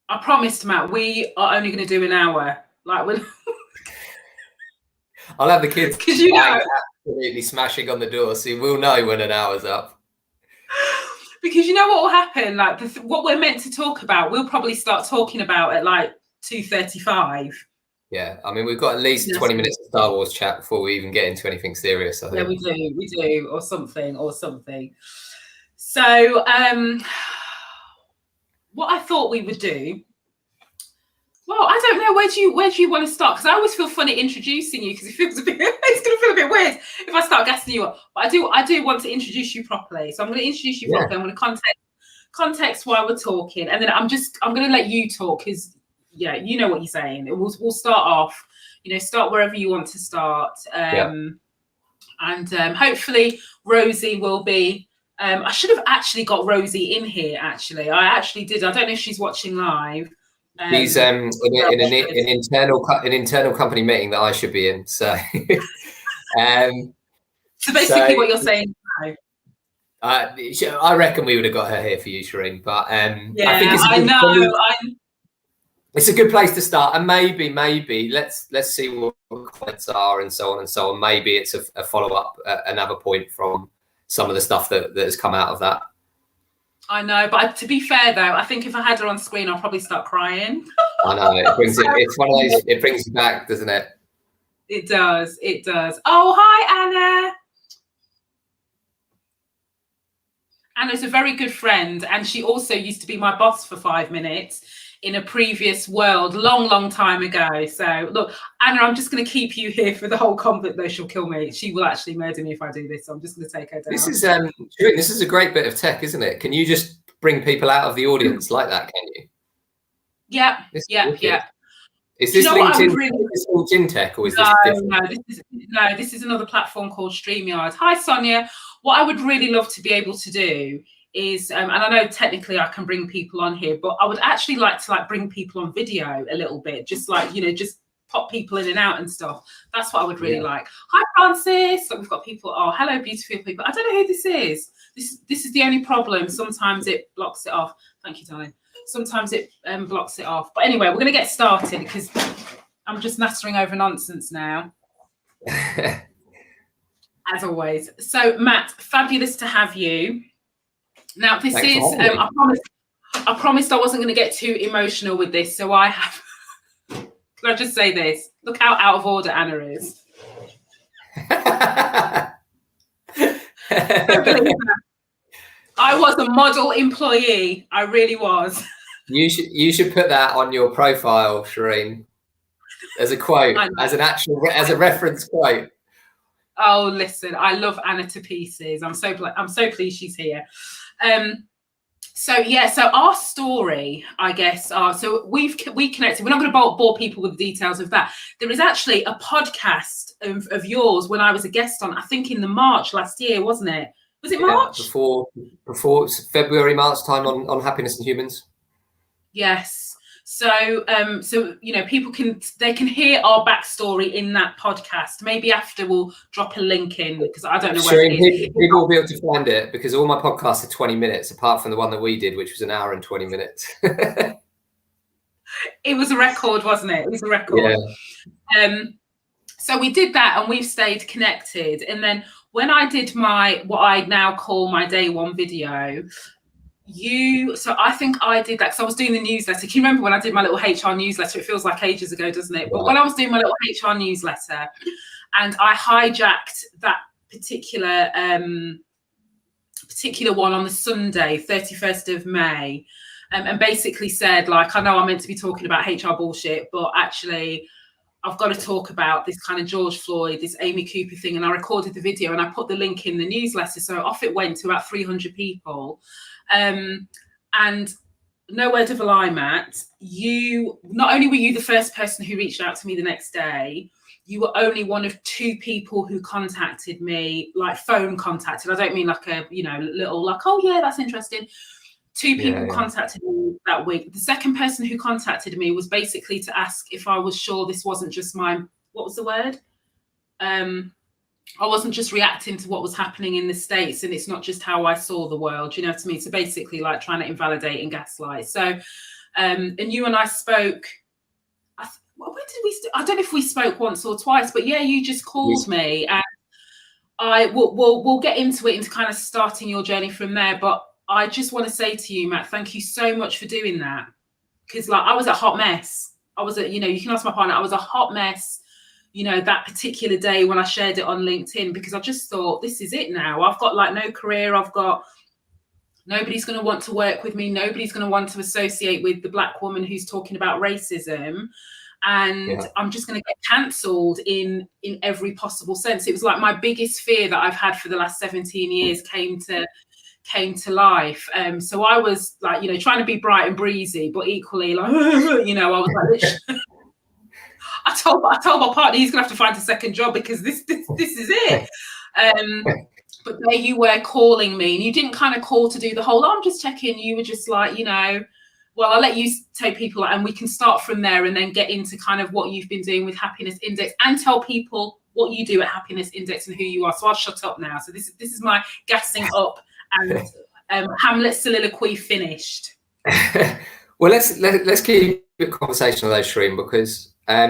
I promised, Matt, we are only going to do an hour. Like, we're I'll have the kids because you know, absolutely smashing on the door, so we'll know when an hour's up. Because you know what will happen? Like, what we're meant to talk about, we'll probably start talking about at like 2:35. Yeah, I mean, we've got at least 20 minutes of Star Wars chat before we even get into anything serious, I think. Yeah, we do, or something. So, what I thought we would do. Well, I don't know. Where do you want to start? Because I always feel funny introducing you because it feels a bit. It's going to feel a bit weird if I start gassing you up. But I do want to introduce you properly. So I'm going to introduce you properly. I'm going to context why we're talking, and then I'm going to let you talk because you know what you're saying. We'll start off. Start wherever you want to start. And hopefully Rosey will be. I should have actually got Rosey in here. Actually, I actually did. I don't know if she's watching live. He's in an internal company meeting that I should be in. So, so basically, what you're saying now. I reckon we would have got her here for you, Shireen. But I think it's a good place to start, and maybe let's see what the comments are and so on and so on. Maybe it's a follow up, another point from some of the stuff that has come out of that. I know, but to be fair though, I think if I had her on screen, I'll probably start crying. I know it's one of those. It brings you back, doesn't it? It does. Oh, hi, Anna. Anna's a very good friend, and she also used to be my boss for 5 minutes in a previous world, long time ago. So look, Anna, I'm just going to keep you here for the whole conflict. Though she'll kill me. She will actually murder me if I do this. So I'm just going to take her down. This is a great bit of tech, isn't it? Can you just bring people out of the audience like that? Can you? Yeah. Is this LinkedIn tech, or is this different? No, this is another platform called StreamYard. Hi, Sonia. What I would really love to be able to do is, and I know technically I can bring people on here, but I would actually like to bring people on video a little bit, just just pop people in and out and stuff. That's what I would really like. Hi, Francis. We've got people. Oh, hello, beautiful people. I don't know who this is. This is the only problem. Sometimes it blocks it off. Thank you, darling. Sometimes it blocks it off. But anyway, we're going to get started because I'm just nattering over nonsense now. As always. So, Matt, fabulous to have you. Now, this is, I promised I wasn't going to get too emotional with this. So I have, can I just say this? Look how out of order Anna is. I was a model employee. I really was. You should put that on your profile, Shireen, as a quote, as a reference quote. Oh, listen, I love Anna to pieces. I'm so pleased she's here. So our story, I guess, so we connected. We're not going to bore people with the details of that. There is actually a podcast of yours when I was a guest on, I think in the March last year, wasn't it? Was it March? Before February, March time on Happiness and Humans. Yes. So people can hear our backstory in that podcast. Maybe after we'll drop a link in because I don't know where it is. People will be able to find it because all my podcasts are 20 minutes, apart from the one that we did, which was an hour and 20 minutes. It was a record, wasn't it? It was a record. Yeah. So we did that and we've stayed connected. And then when I did what I now call my day one video, so I think I did that because I was doing the newsletter. Can you remember when I did my little HR newsletter? It feels like ages ago, doesn't it? But when I was doing my little HR newsletter and I hijacked that particular one on the Sunday, 31st of May, and basically said, I know I'm meant to be talking about HR bullshit, but actually I've got to talk about this kind of George Floyd, this Amy Cooper thing. And I recorded the video and I put the link in the newsletter. So off it went to about 300 people. And no word of a lie, Matt, not only were you the first person who reached out to me the next day, you were only one of 2 people who contacted me, phone contacted. I don't mean little oh yeah, that's interesting. 2 people contacted me that week. The second person who contacted me was basically to ask if I was sure this wasn't just what was the word? I wasn't just reacting to what was happening in the States and it's not just how I saw the world, you know what I mean? So basically trying to invalidate and gaslight. So And you and I spoke. When did we? I don't know if we spoke once or twice, but yeah, you just called me, and we'll get into it, into kind of starting your journey from there. But I just want to say to you, Matt, thank you so much for doing that, because like I was a hot mess. I was a, you know, you can ask my partner. I was a hot mess, you know, that particular day when I shared it on LinkedIn, because I just thought, this is it now. I've got like no career. Nobody's going to want to work with me. Nobody's going to want to associate with the Black woman who's talking about racism. And I'm just going to get cancelled in every possible sense. It was like my biggest fear that I've had for the last 17 years came to life. So I was like, you know, trying to be bright and breezy, but equally like, you know, I was like, I told my partner he's going to have to find a second job because this is it. But there you were calling me, and you didn't kind of call to do the whole, I'm just checking. You were just like, you know, well, I'll let you take people and we can start from there and then get into kind of what you've been doing with Happiness Index and tell people what you do at Happiness Index and who you are. So I'll shut up now. So this is my gassing up and Hamlet's soliloquy finished. Well, let's keep a conversation on those, Shireen, because I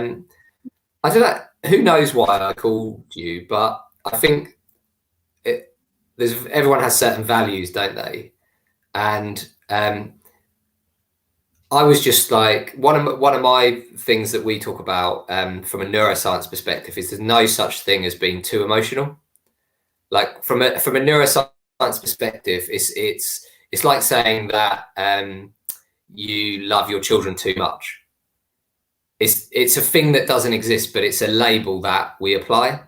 don't know, who knows why I called you, but I think everyone has certain values, don't they? And I was just like, one of my things that we talk about from a neuroscience perspective is there's no such thing as being too emotional. Like from a neuroscience perspective, it's like saying that you love your children too much. It's a thing that doesn't exist, but it's a label that we apply.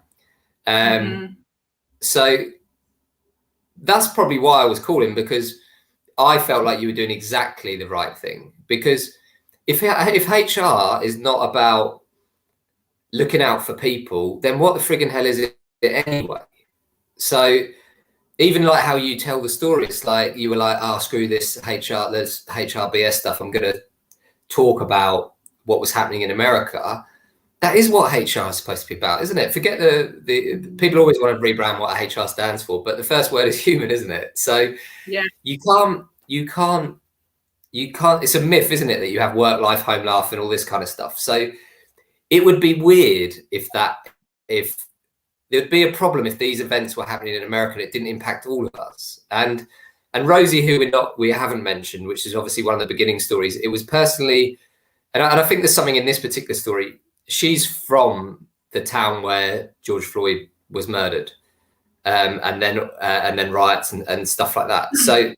So that's probably why I was calling, because I felt like you were doing exactly the right thing. Because if HR is not about looking out for people, then what the friggin' hell is it anyway? So even like how you tell the story, it's like you were like, oh, screw this HR, there's HRBS stuff. I'm going to talk about what was happening in America. That is what HR is supposed to be about, isn't it? Forget the people always want to rebrand what HR stands for, but the first word is human, isn't it? So yeah, you can't, it's a myth, isn't it, that you have work, life, home, life and all this kind of stuff. So it would be weird if there'd be a problem if these events were happening in America and it didn't impact all of us. And Rosey, who we haven't mentioned, which is obviously one of the beginning stories, it was personally, and I think there's something in this particular story. She's from the town where George Floyd was murdered, and then riots and stuff like that. So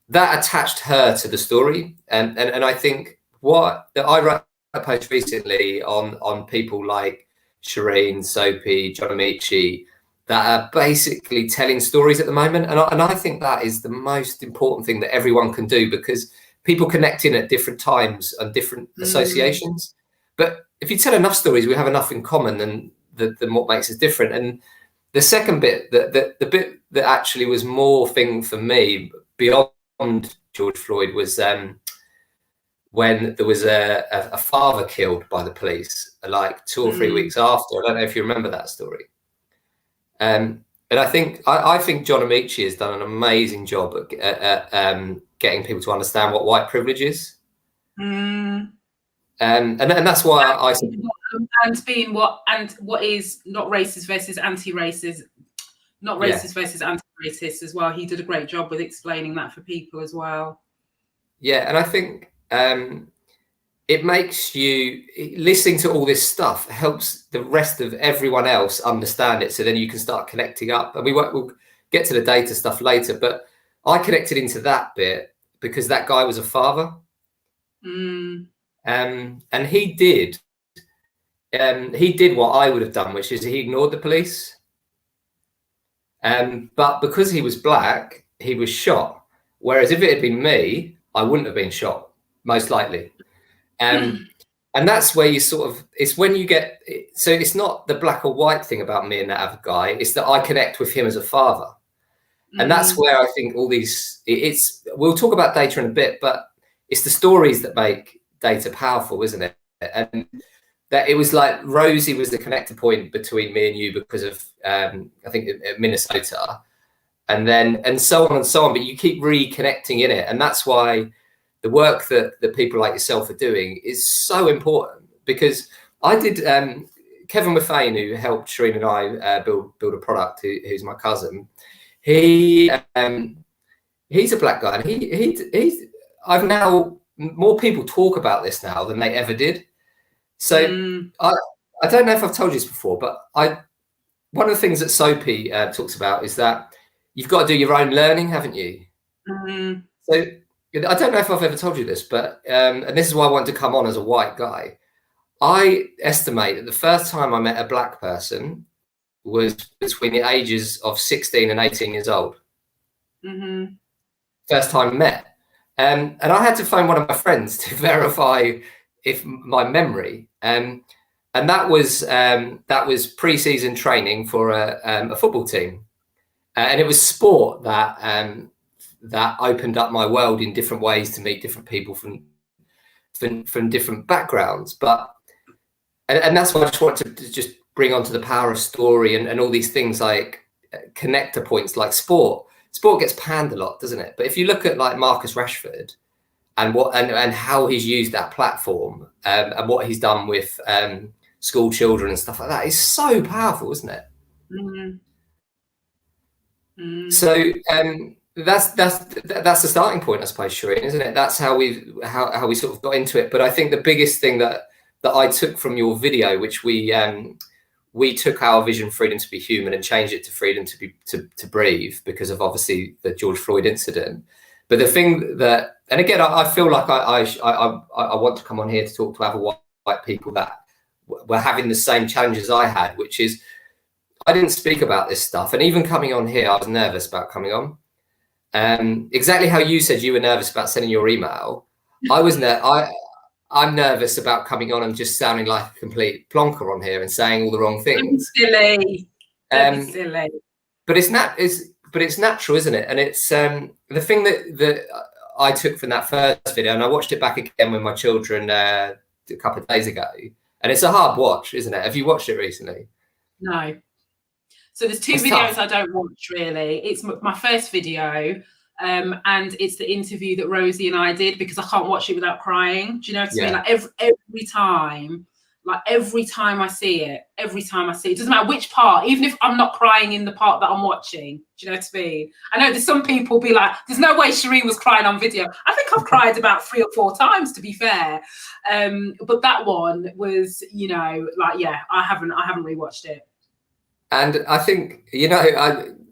that attached her to the story, and I think I wrote a post recently on people like Shireen, Soapy, John Amici, that are basically telling stories at the moment, and I think that is the most important thing that everyone can do, because people connect in at different times and different associations. But if you tell enough stories, we have enough in common than what makes us different. And the second bit, the bit that actually was more thing for me beyond George Floyd was when there was a father killed by the police, like 2 or 3 weeks after. I don't know if you remember that story. And I think John Amici has done an amazing job at getting people to understand what white privilege is. And that's why I said, and what is not racist versus anti-racist, not racist versus anti-racist as well. He did a great job with explaining that for people as well. Yeah, and I think it makes you, listening to all this stuff helps the rest of everyone else understand it, so then you can start connecting up. And we'll get to the data stuff later, but I connected into that bit because that guy was a father. And he did what I would have done, which is he ignored the police. But because he was black, he was shot. Whereas if it had been me, I wouldn't have been shot, most likely. And that's where you sort of, it's when you get, so it's not the black or white thing about me and that other guy, it's that I connect with him as a father. And that's where I think all these, we'll talk about data in a bit, but it's the stories that make data powerful, isn't it? And that it was like Rosey was the connector point between me and you because of I think Minnesota, and so on and so on. But you keep reconnecting in it, and that's why the work that people like yourself are doing is so important. Because I did, Kevin Maffane, who helped Shireen and I build a product, who's my cousin, he's a black guy, and he's I've now, more people talk about this now than they ever did. So I don't know if I've told you this before, but one of the things that Soapy talks about is that you've got to do your own learning, haven't you? So I don't know if I've ever told you this, but and this is why I wanted to come on as a white guy. I estimate that the first time I met a black person was between the ages of 16 and 18 years old. First time met. And I had to phone one of my friends to verify if my memory. And that was pre-season training for a football team. And it was sport that opened up my world in different ways to meet different people from different backgrounds. And that's what I just wanted to just bring onto the power of story and all these things like connector points like sport. Sport gets panned a lot, doesn't it? But if you look at like Marcus Rashford and how he's used that platform and what he's done with school children and stuff like that, is so powerful, isn't it? So that's the starting point, I suppose, Shireen, isn't it? That's how we sort of got into it. But I think the biggest thing that I took from your video, which we took our vision, freedom to be human, and changed it to freedom to breathe, because of obviously the George Floyd incident. But the thing that, and again, I feel like I want to come on here to talk to other white people that were having the same challenges I had, which is I didn't speak about this stuff. And even coming on here, I was nervous about coming on. Exactly how you said you were nervous about sending your email. I'm nervous about coming on and just sounding like a complete plonker on here and saying all the wrong things. Silly. Silly. But it's natural, isn't it? And it's the thing that I took from that first video, and I watched it back again with my children a couple of days ago. And it's a hard watch, isn't it? Have you watched it recently? No. So there's two videos tough. I don't watch really. It's my first video. And it's the interview that Rosey and I did, because I can't watch it without crying. Do you know what I mean? Like every time I see it, it doesn't matter which part, even if I'm not crying in the part that I'm watching. Do you know what I mean? I know there's some people be like, there's no way Shireen was crying on video. I think I've cried about 3 or 4 times, to be fair. But that one was, I haven't rewatched it. And I think,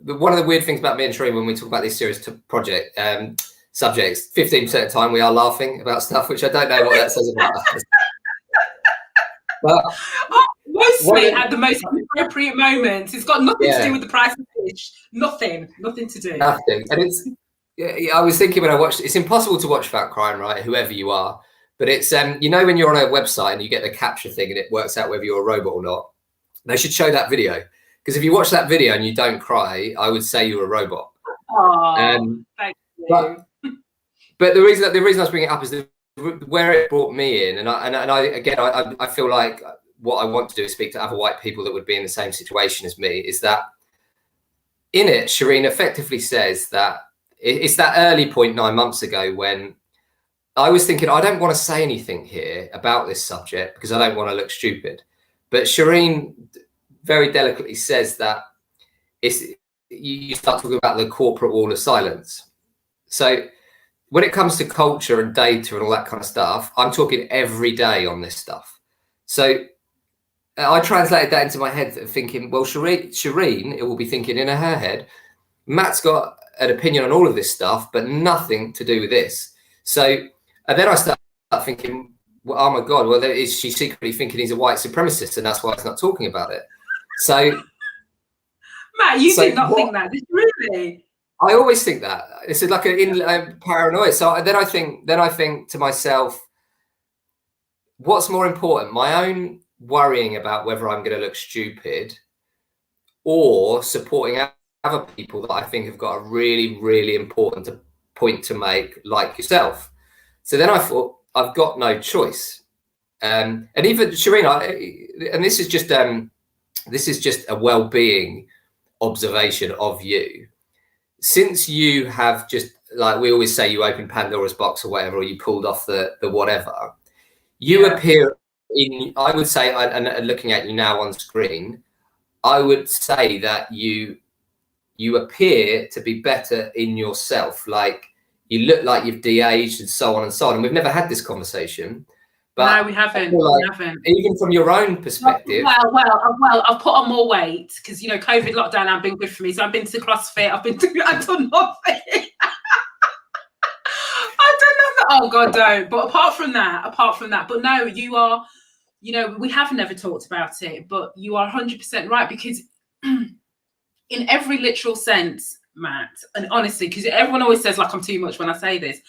one of the weird things about me and Shireen when we talk about these serious project subjects, 15% of the time we are laughing about stuff, which I don't know what that says about us. But mostly at the most appropriate moments. It's got nothing to do with the price of fish. Nothing to do. Nothing. And I was thinking when I watched, it's impossible to watch without crying, right? Whoever you are. But it's, when you're on a website and you get the capture thing and it works out whether you're a robot or not, they should show that video. Because if you watch that video and you don't cry, I would say you're a robot. Oh, thank you. But the reason I was bringing it up is where it brought me in, and I feel like what I want to do is speak to other white people that would be in the same situation as me. Is that in it, Shireen effectively says that it's that early point 9 months ago when I was thinking I don't want to say anything here about this subject because I don't want to look stupid. But Shireen very delicately says that you start talking about the corporate wall of silence. So when it comes to culture and data and all that kind of stuff, I'm talking every day on this stuff. So I translated that into my head thinking, well, Shireen, it will be thinking in her head, Matt's got an opinion on all of this stuff, but nothing to do with this. So, and then I start thinking, well, oh my God, well, is she secretly thinking he's a white supremacist and that's why he's not talking about it? So, Matt, you did not think that, did you really? I always think that. It's like a paranoia. So then I think to myself, what's more important, my own worrying about whether I'm going to look stupid or supporting other people that I think have got a really, really important point to make, like yourself. So then I thought, I've got no choice. And even Shireen, and this is just a well-being observation of you. Since you have just like we always say, you opened Pandora's box or whatever, or you pulled off the whatever. You appear in, I would say, and looking at you now on screen, I would say that you appear to be better in yourself. Like, you look like you've de-aged and so on and so on. And we've never had this conversation. But no, we haven't. Even from your own perspective. Well, I've put on more weight because, you know, COVID lockdown has been good for me. So I've been to CrossFit. I've done nothing. I've done nothing. Oh God, don't. But apart from that, but no, you are, you know, we have never talked about it, but you are 100% right, because in every literal sense, Matt, and honestly, because everyone always says like I'm too much when I say this,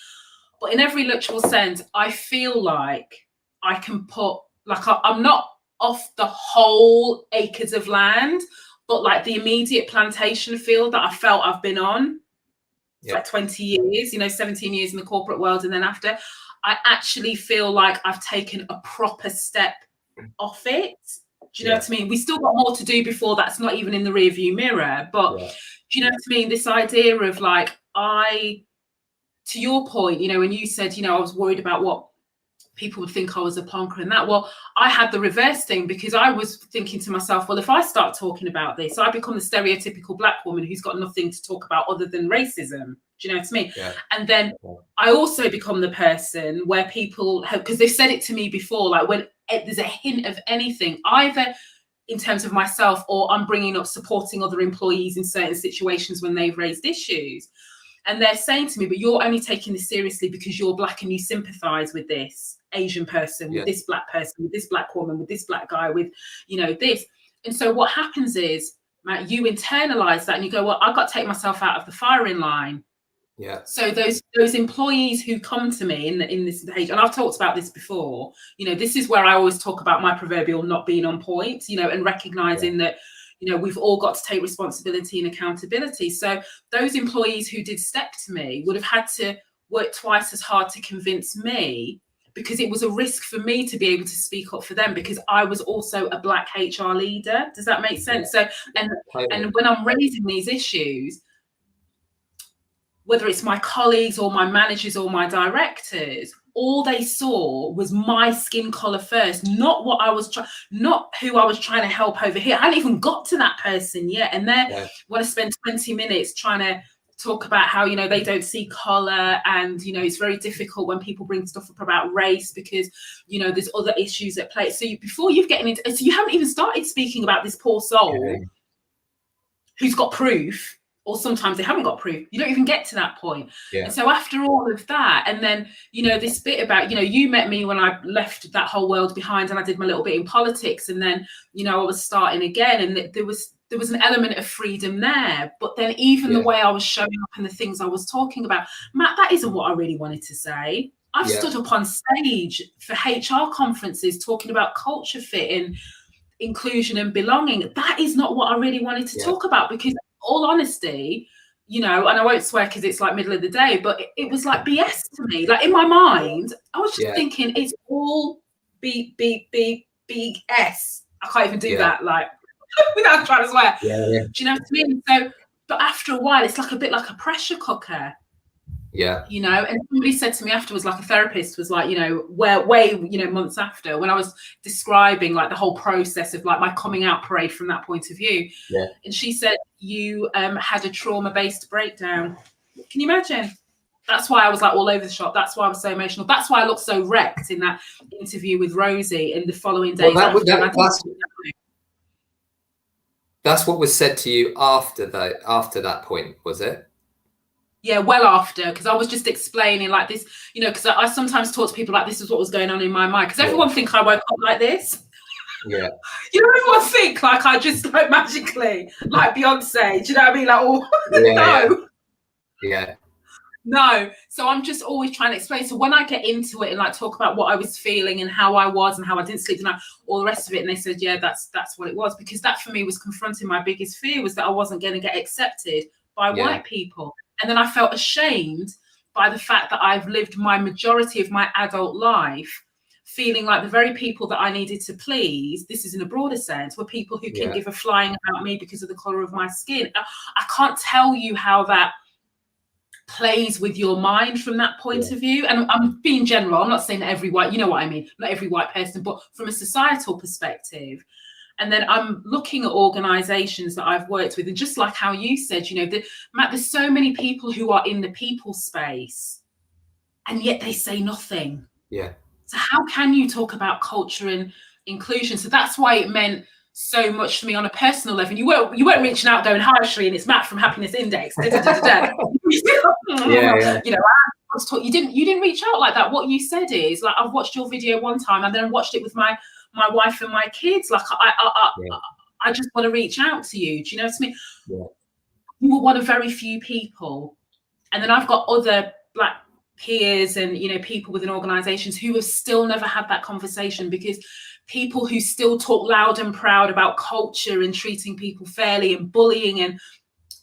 but in every literal sense, I feel like I can put, like, I'm not off the whole acres of land, but like the immediate plantation field that I felt I've been on for like 20 years, you know, 17 years in the corporate world. And then after, I actually feel like I've taken a proper step off it. Do you know what I mean? We still got more to do before that's not even in the rear view mirror. But do you know what I mean? This idea of like, to your point, you know, when you said, you know, I was worried about what people would think I was a punker and that. Well, I had the reverse thing, because I was thinking to myself, well, if I start talking about this, I become the stereotypical black woman who's got nothing to talk about other than racism. Do you know what I mean? And then I also become the person where people have, because they've said it to me before, like when there's a hint of anything, either in terms of myself or I'm bringing up supporting other employees in certain situations when they've raised issues. And they're saying to me, but you're only taking this seriously because you're black and you sympathize with this Asian person, with this black person, with this black woman, with this black guy, with, you know, this. And so what happens is, Matt, you internalize that and you go, well, I've got to take myself out of the firing line. So those employees who come to me in this stage, and I've talked about this before, you know, this is where I always talk about my proverbial not being on point, you know, and recognizing that, you know, we've all got to take responsibility and accountability. So those employees who did step to me would have had to work twice as hard to convince me, because it was a risk for me to be able to speak up for them, because I was also a black HR leader. Does that make sense? So, and when I'm raising these issues, whether it's my colleagues or my managers or my directors, all they saw was my skin color first, not what I was not who I was trying to help over here. I hadn't even got to that person yet. And they want to spend 20 minutes trying to talk about how, you know, they don't see color, and, you know, it's very difficult when people bring stuff up about race because, you know, there's other issues at play. So before you've getting into, so you haven't even started speaking about this poor soul who's got proof, or sometimes they haven't got proof. You don't even get to that point. And so after all of that, and then, you know, this bit about, you know, you met me when I left that whole world behind and I did my little bit in politics, and then, you know, I was starting again, and there was an element of freedom there. But then even the way I was showing up and the things I was talking about, Matt, that isn't what I really wanted to say. I've stood up on stage for HR conferences talking about culture fit and inclusion and belonging. That is not what I really wanted to talk about, because all honesty, you know, and I won't swear because it's like middle of the day, but it was like BS to me. Like in my mind, I was just thinking it's all BS. I can't even do that, like without trying to swear. Do you know what I mean? So, but after a while, it's like a bit like a pressure cooker. You know, and somebody said to me afterwards, like a therapist was like, you know, way, you know, months after, when I was describing like the whole process of like my coming out parade from that point of view. And she said, you had a trauma-based breakdown. Can you imagine? That's why I was like all over the shop. That's why I was so emotional. That's why I looked so wrecked in that interview with Rosey in the following days. That's what was said to you after that point, was it? Yeah, well after, because I was just explaining like this, you know, because I sometimes talk to people like this is what was going on in my mind, because everyone think I woke up like this. You know, everyone think like I just like magically, like Beyonce, do you know what I mean? Like, no. So I'm just always trying to explain. So when I get into it and like talk about what I was feeling and how I was and how I didn't sleep tonight, all the rest of it, and they said, yeah, that's what it was, because that for me was confronting my biggest fear, was that I wasn't going to get accepted by white people. And then I felt ashamed by the fact that I've lived my majority of my adult life feeling like the very people that I needed to please, this is in a broader sense, were people who can give a flying about me because of the color of my skin. I can't tell you how that plays with your mind from that point of view. And I'm being general, I'm not saying that every white, you know what I mean, not every white person, but from a societal perspective. And then I'm looking at organizations that I've worked with, and just like how you said, you know, Matt, there's so many people who are in the people space and yet they say nothing. Yeah. So how can you talk about culture and inclusion? So that's why it meant so much for me on a personal level. You weren't reaching out going, "Hi, Shri, and it's Matt from Happiness Index." You know, you didn't reach out like that. What you said is like, I've watched your video one time and then I watched it with my wife and my kids. Like I just want to reach out to you. Do you know what I mean? Yeah. You were one of very few people. And then I've got other Black peers and, you know, people within organizations who have still never had that conversation, because people who still talk loud and proud about culture and treating people fairly and bullying and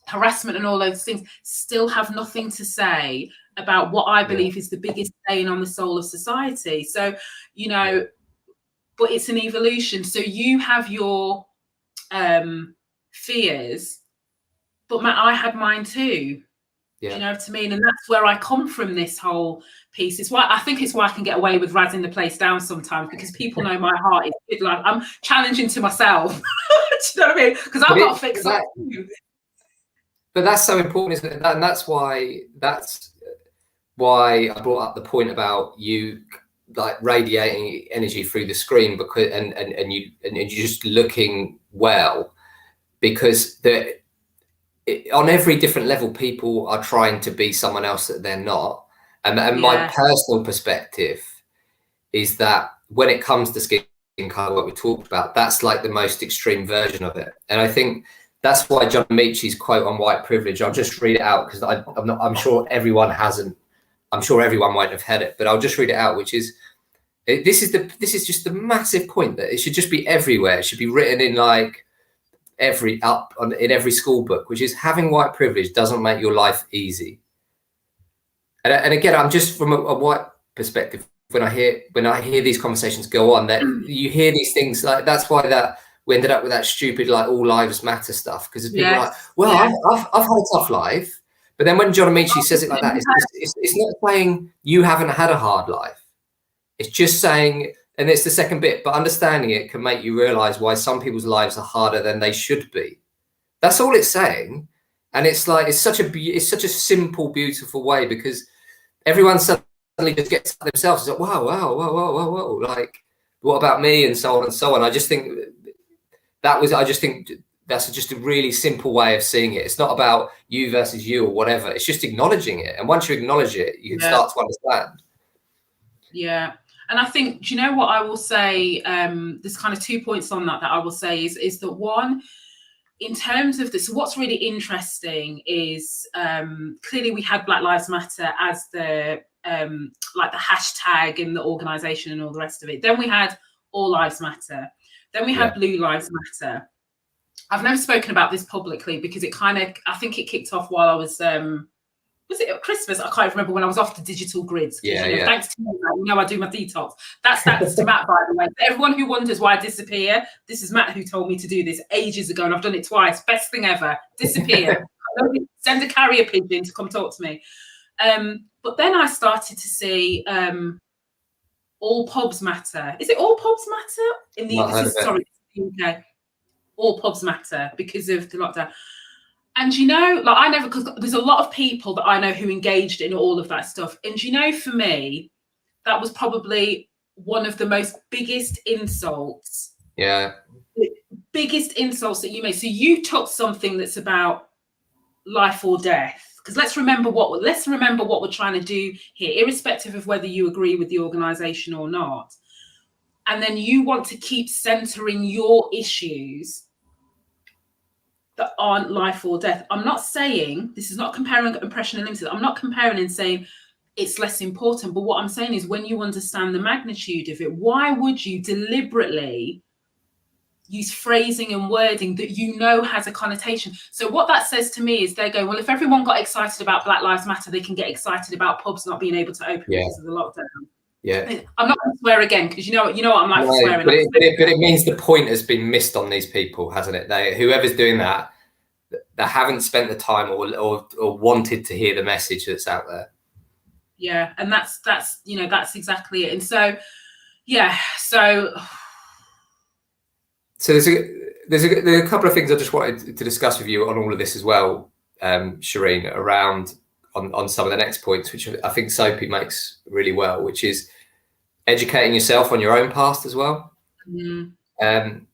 harassment and all those things still have nothing to say about what I believe is the biggest stain on the soul of society. So, you know, but it's an evolution. So you have your fears, but Matt, I had mine too. Yeah. Do you know what I mean? And that's where I come from, this whole piece. It's why I can get away with razzing the place down sometimes, because people know my heart is like, I'm challenging to myself. Do you know what I mean? Because I've got to fix that too. But that's so important, isn't it? And that's why I brought up the point about you like radiating energy through the screen, because and you're just looking well, because on every different level, people are trying to be someone else that they're not. And my personal perspective is that when it comes to skin color, what we talked about, that's like the most extreme version of it. And I think that's why John Michi's quote on white privilege, I'll just read it out, because I'm sure everyone hasn't, I'm sure everyone won't have had it, but I'll just read it out, which is, this is just the massive point that it should just be everywhere. It should be written in like in every school book, which is, having white privilege doesn't make your life easy. And again, I'm just from a white perspective, when I hear these conversations go on, that you hear these things, like that's why we ended up with that stupid like all lives matter stuff, because people are like, well, I've had a tough life. But then when John Michi says it like that, it's not saying you haven't had a hard life. It's just saying, and it's the second bit, but understanding it can make you realize why some people's lives are harder than they should be. That's all it's saying. And it's like, it's such a simple, beautiful way, because everyone suddenly just gets themselves. It's like, whoa, like, what about me? And so on and so on. I just think that's just a really simple way of seeing it. It's not about you versus you or whatever. It's just acknowledging it. And once you acknowledge it, you can start to understand. Yeah. And I think, do you know what I will say? There's kind of 2 points on that I will say is that one, in terms of this, what's really interesting is clearly we had Black Lives Matter as the like the hashtag in the organization and all the rest of it. Then we had All Lives Matter. Then we had Blue Lives Matter. I've never spoken about this publicly because I think it kicked off while I was it at Christmas? I can't remember, when I was off the digital grids. Thanks to you, I do my detox. That's to Matt, by the way. Everyone who wonders why I disappear, this is Matt who told me to do this ages ago, and I've done it twice. Best thing ever. Disappear. Send a carrier pigeon to come talk to me. But then I started to see All Pubs Matter. Is it All Pubs Matter? In the UK. All Pubs Matter because of the lockdown. And because there's a lot of people that I know who engaged in all of that stuff. And for me, that was probably one of the biggest insults. Yeah. Biggest insults that you made. So you took something that's about life or death. Because let's remember what we're trying to do here, irrespective of whether you agree with the organisation or not. And then you want to keep centering your issues that aren't life or death. I'm not saying, this is not comparing Oppression Unlimited. I'm not comparing and saying it's less important. But what I'm saying is, when you understand the magnitude of it, why would you deliberately use phrasing and wording that has a connotation? So what that says to me is they're going, well, if everyone got excited about Black Lives Matter, they can get excited about pubs not being able to open because of the lockdown. Yeah, I'm not going to swear again, because you know what I'm like for swearing. But it means the point has been missed on these people, hasn't it? Whoever's doing that, that haven't spent the time or wanted to hear the message that's out there. Yeah, and that's you know, that's exactly it. And so yeah, so there's a couple of things I just wanted to discuss with you on all of this as well, Shireen, around on some of the next points, which I think Soapy makes really well, which is educating yourself on your own past as well. And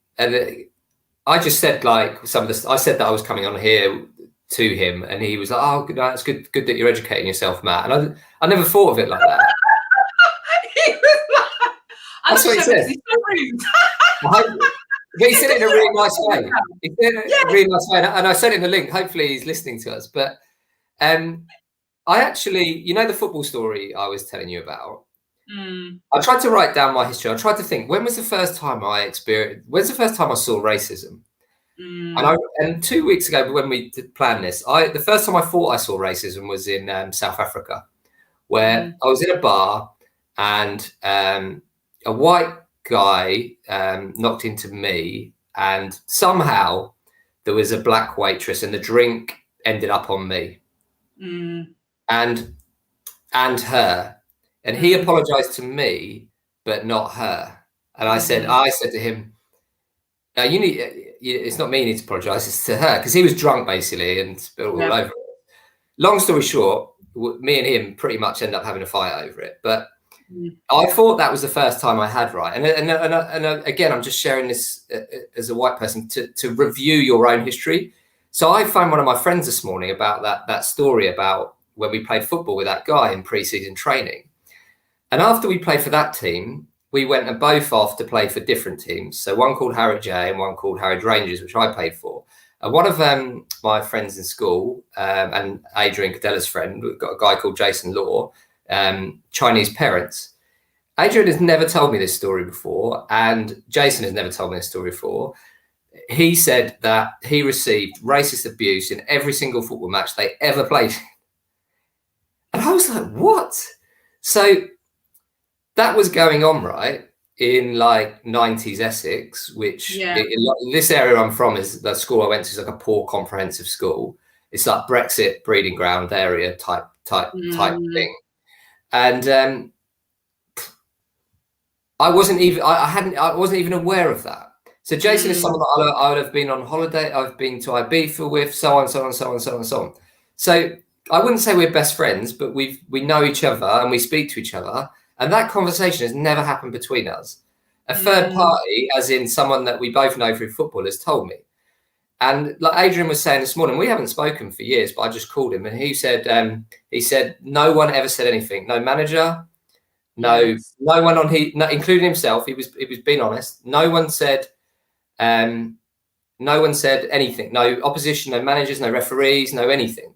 I just said, like, some of this, I said that I was coming on here to him, and he was like, "Oh, no, it's good that you're educating yourself, Matt." And I never thought of it like that. He was like, that's what he said. He's so rude. But he said it in a really nice way. He said it in a really nice way, and I sent him the link. Hopefully, he's listening to us. But I actually, you know, the football story I was telling you about. I tried to write down my history. I tried to think, when's the first time I saw racism? And 2 weeks ago, when we planned this, the first time I thought I saw racism was in South Africa, where I was in a bar and a white guy knocked into me, and somehow there was a black waitress, and the drink ended up on me and her. And he apologized to me, but not her. And I said to him, it's not me you need to apologize, it's to her. Because he was drunk, basically, and spilled all over it. Long story short, me and him pretty much end up having a fight over it. But I thought that was the first time I had, right? And again, I'm just sharing this as a white person to review your own history. So I phoned one of my friends this morning about that story about when we played football with that guy in pre-season training. And after we played for that team, we went and both off to play for different teams. So one called Harwich J and one called Harwich Rangers, which I played for. And one of my friends in school, and Adrian Cadella's friend, we've got a guy called Jason Law, Chinese parents. Adrian has never told me this story before, and Jason has never told me this story before. He said that he received racist abuse in every single football match they ever played. And I was like, what? So that was going on, right, in like 90s Essex, which this area I'm from is the school I went to is like a poor comprehensive school. It's like Brexit breeding ground area type thing. And I wasn't even aware of that. So Jason is someone that I would have been on holiday. I've been to Ibiza with, so on. So I wouldn't say we're best friends, but we know each other and we speak to each other. And that conversation has never happened between us. A third party, as in someone that we both know through football, has told me. And like Adrian was saying this morning, we haven't spoken for years, but I just called him and he said no one ever said anything. No manager, no one including himself. He was being honest. No one said anything. No opposition, no managers, no referees, no anything.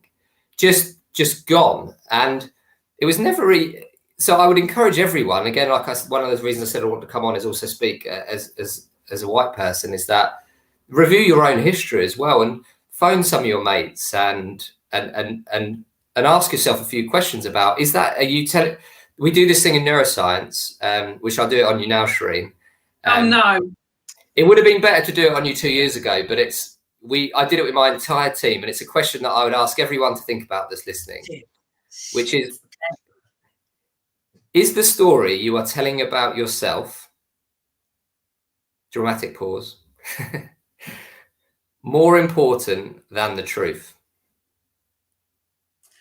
Just gone. And it was never really. So I would encourage everyone, again, one of the reasons I said I want to come on is also speak as a white person, is that review your own history as well, and phone some of your mates and ask yourself a few questions about, we do this thing in neuroscience, which I'll do it on you now, Shireen. It would have been better to do it on you 2 years ago, but I did it with my entire team, and it's a question that I would ask everyone to think about that's listening, which is the story you are telling about yourself, dramatic pause, more important than the truth?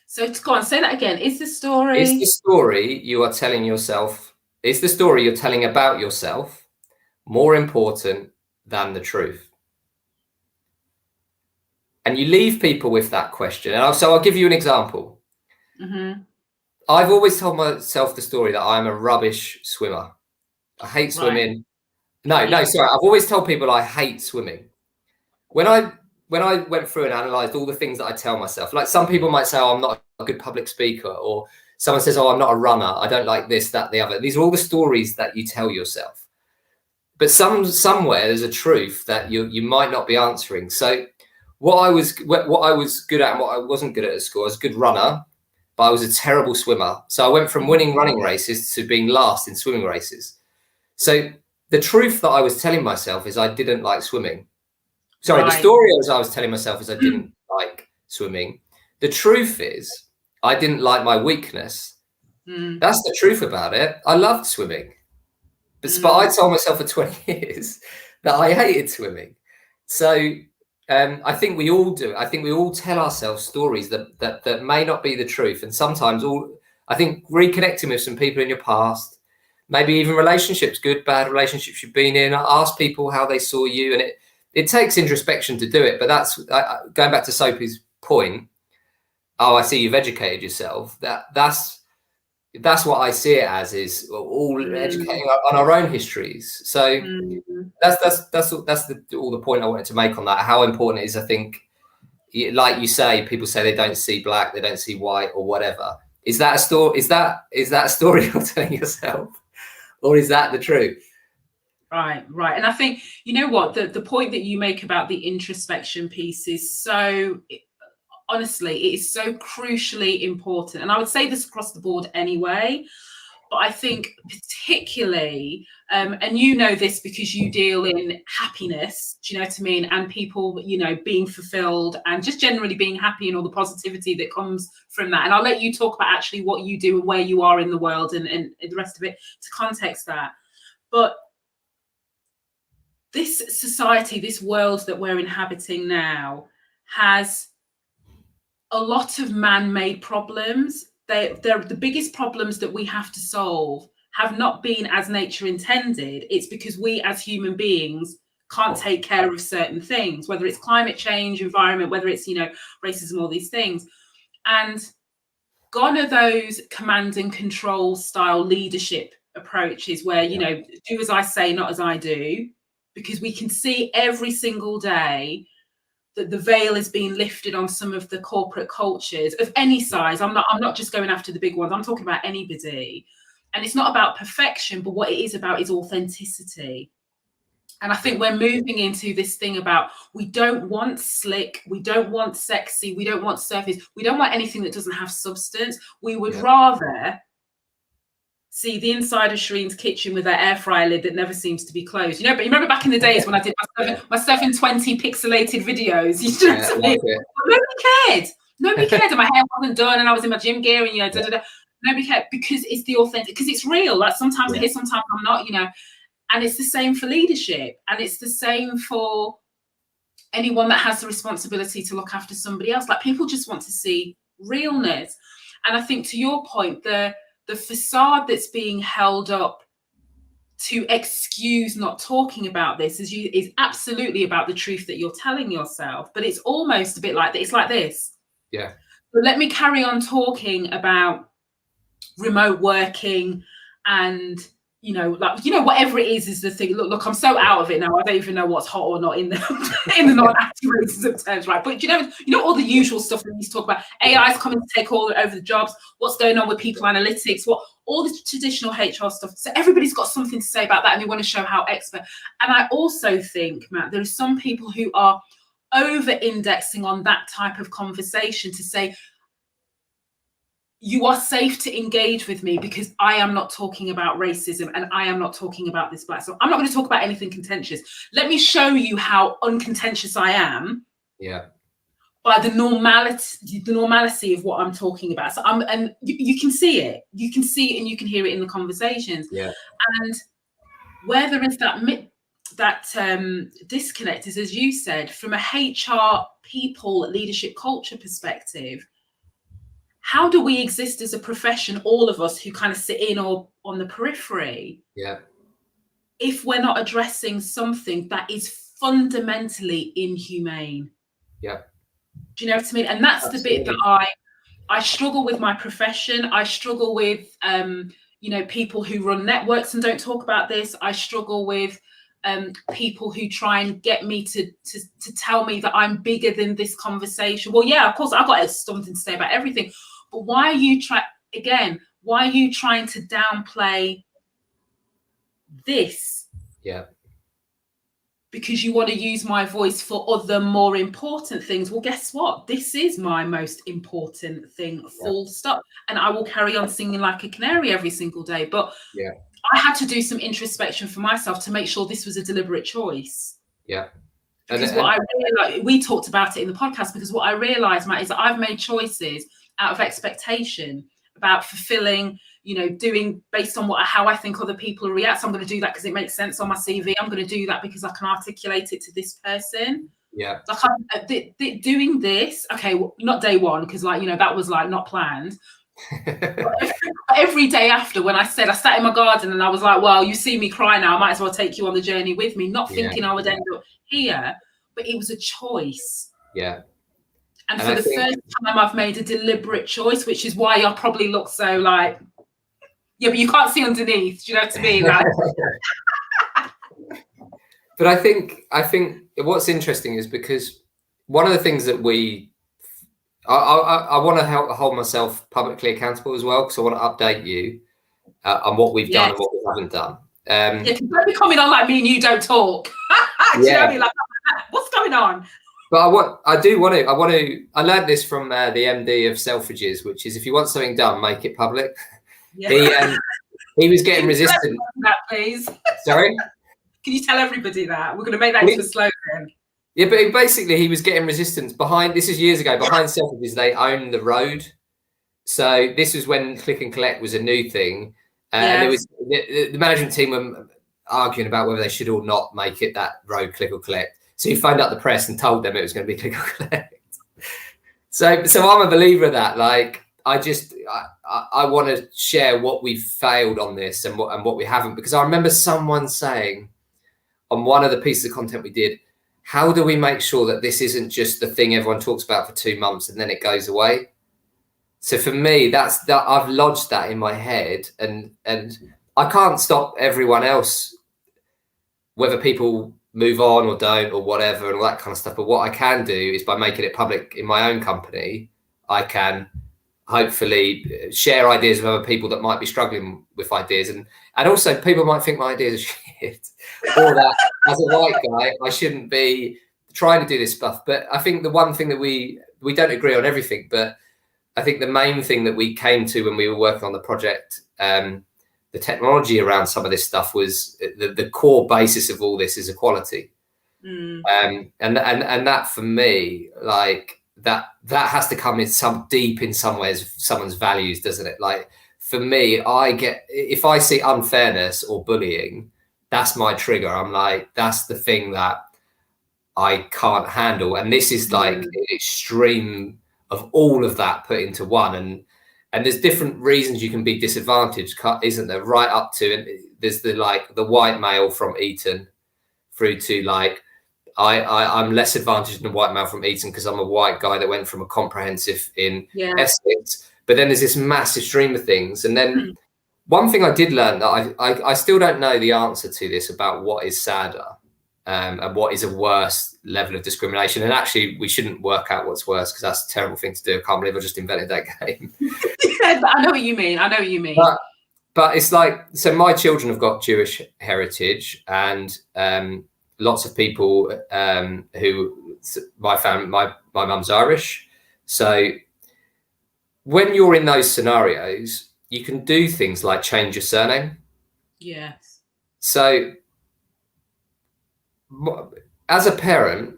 So go on, say that again. Is the story you're telling about yourself more important than the truth? And you leave people with that question. And so I'll give you an example. I've always told myself the story that I'm a rubbish swimmer. I hate swimming. Right. No, sorry. I've always told people I hate swimming. When I went through and analysed all the things that I tell myself, like some people might say, oh, I'm not a good public speaker, or someone says, oh, I'm not a runner, I don't like this, that, the other. These are all the stories that you tell yourself. But somewhere there's a truth that you might not be answering. So what I was good at and what I wasn't good at school, I was a good runner, but I was a terrible swimmer. So I went from winning running races to being last in swimming races. So the truth that I was telling myself is I didn't like swimming. Sorry, right. The story I was telling myself is I didn't like swimming. The truth is, I didn't like my weakness. That's the truth about it. I loved swimming. But I told myself for 20 years that I hated swimming. So I think we all do. I think we all tell ourselves stories that may not be the truth. And sometimes I think reconnecting with some people in your past, maybe even relationships, good, bad relationships you've been in, ask people how they saw you. And it takes introspection to do it. But that's going back to Sophie's point. Oh, I see you've educated yourself. That's what I see it as, is all educating on our own histories. So that's all the point I wanted to make on that. How important it is, I think, like you say, people say they don't see black, they don't see white, or whatever. Is that a story? Is that a story you're telling yourself, or is that the truth? Right. And I think, you know what, the point that you make about the introspection piece is so, honestly, it is so crucially important. And I would say this across the board anyway, but I think particularly, and you know this because you deal in happiness, do you know what I mean? And people, you know, being fulfilled and just generally being happy and all the positivity that comes from that. And I'll let you talk about actually what you do and where you are in the world and the rest of it to context that. But this society, this world that we're inhabiting now has a lot of man-made problems. They're the biggest problems that we have to solve have not been as nature intended. It's because we as human beings can't take care of certain things, whether it's climate change, environment, whether it's, you know, racism, all these things. And gone are those command and control style leadership approaches where, you know, do as I say, not as I do, because we can see every single day that the veil is being lifted on some of the corporate cultures of any size. I'm not just going after the big ones. I'm talking about anybody. And it's not about perfection, but what it is about is authenticity. And I think we're moving into this thing about, we don't want slick, we don't want sexy, we don't want surface, we don't want anything that doesn't have substance. We would rather see the inside of Shireen's kitchen with her air fryer lid that never seems to be closed. You know, but you remember back in the days when I did my 720 pixelated videos, you know what I mean? Nobody cared. Nobody cared. And my hair wasn't done and I was in my gym gear and, you know, Nobody cared, because it's the authentic, because it's real. Like sometimes I'm here, sometimes I'm not, you know. And it's the same for leadership. And it's the same for anyone that has the responsibility to look after somebody else. Like people just want to see realness. And I think to your point, the facade that's being held up to excuse not talking about this is absolutely about the truth that you're telling yourself. But it's almost a bit like it's like this. Yeah. But let me carry on talking about remote working and, you know, like, you know, whatever it is the thing. Look, I'm so out of it now. I don't even know what's hot or not in the in the non-anti-racism terms, right? But you know all the usual stuff that we used to talk about. AI is coming to take all over the jobs. What's going on with people analytics? What all the traditional HR stuff. So everybody's got something to say about that, and they want to show how expert. And I also think, Matt, there are some people who are over-indexing on that type of conversation to say, you are safe to engage with me because I am not talking about racism and I am not talking about this black. So I'm not going to talk about anything contentious. Let me show you how uncontentious I am. Yeah. By the normality of what I'm talking about. So and you can see it. You can see it and you can hear it in the conversations. Yeah. And where there is that disconnect is, as you said, from a HR people leadership culture perspective. How do we exist as a profession, all of us who kind of sit in or on the periphery, if we're not addressing something that is fundamentally inhumane? Yeah. Do you know what I mean? And that's Absolutely. The bit that I struggle with my profession. I struggle with, you know, people who run networks and don't talk about this. I struggle with people who try and get me to tell me that I'm bigger than this conversation. Well, yeah, of course, I've got something to say about everything. But why are you why are you trying to downplay this? Yeah. Because you want to use my voice for other more important things. Well, guess what? This is my most important thing, full stop. And I will carry on singing like a canary every single day. But I had to do some introspection for myself to make sure this was a deliberate choice. Yeah. Because what I realized, we talked about it in the podcast, because what I realized, Matt, is that I've made choices out of expectation about fulfilling, doing based on how I think other people react. So I'm going to do that because it makes sense on my CV. I'm going to do that because I can articulate it to this person. Yeah. Like I'm doing this. Okay, well, not day one, because that was not planned. Every day after, when I sat in my garden and I was like, well, you see me cry now, I might as well take you on the journey with me, not thinking I would end up here, but it was a choice. Yeah. And for the first time, I've made a deliberate choice, which is why I probably look so but you can't see underneath. Do you know what I mean? But I think what's interesting is because one of the things that I want to hold myself publicly accountable as well, because I want to update you on what we've done and what we haven't done. Don't be coming on like me and you don't talk. Do you know what I mean? What's going on? But I learned this from the MD of Selfridges, which is if you want something done, make it public. Yeah. He was getting resistance. That, please. Sorry? Can you tell everybody that? We're going to make that into a slogan. Yeah, but basically he was getting resistance this is years ago, behind Selfridges, they owned the road. So this was when click and collect was a new thing. And there was the management team were arguing about whether they should or not make it that road click or collect. So he phoned up the press and told them it was going to be click or collect. So I'm a believer of that. I want to share what we've failed on this and what we haven't, because I remember someone saying on one of the pieces of content we did, how do we make sure that this isn't just the thing everyone talks about for 2 months and then it goes away? So for me, that's that I've lodged that in my head, and I can't stop everyone else, whether people move on or don't or whatever and all that kind of stuff. But what I can do is, by making it public in my own company, I can hopefully share ideas with other people that might be struggling with ideas, and also people might think my ideas are shit, or that as a white guy I shouldn't be trying to do this stuff. But I think the one thing that we don't agree on everything, but I think the main thing that we came to when we were working on the project, the technology around some of this stuff, was the core basis of all this is equality. And that for me, that has to come in deep in some ways someone's values, doesn't it? For me, if I see unfairness or bullying, that's my trigger. I'm like, that's the thing that I can't handle. And this is an extreme of all of that put into one. And there's different reasons you can be disadvantaged, isn't there? Right up to, and there's the white male from Eton through to I'm less advantaged than a white male from Eton because I'm a white guy that went from a comprehensive in Essex. But then there's this massive stream of things. And then one thing I did learn that I still don't know the answer to this about what is sadder and what is a worse level of discrimination. And actually, we shouldn't work out what's worse, because that's a terrible thing to do. I can't believe I just invented that game. I know what you mean. But it's so my children have got Jewish heritage, and lots of people who my family, my mum's Irish. So when you're in those scenarios, you can do things like change your surname. Yes. So as a parent,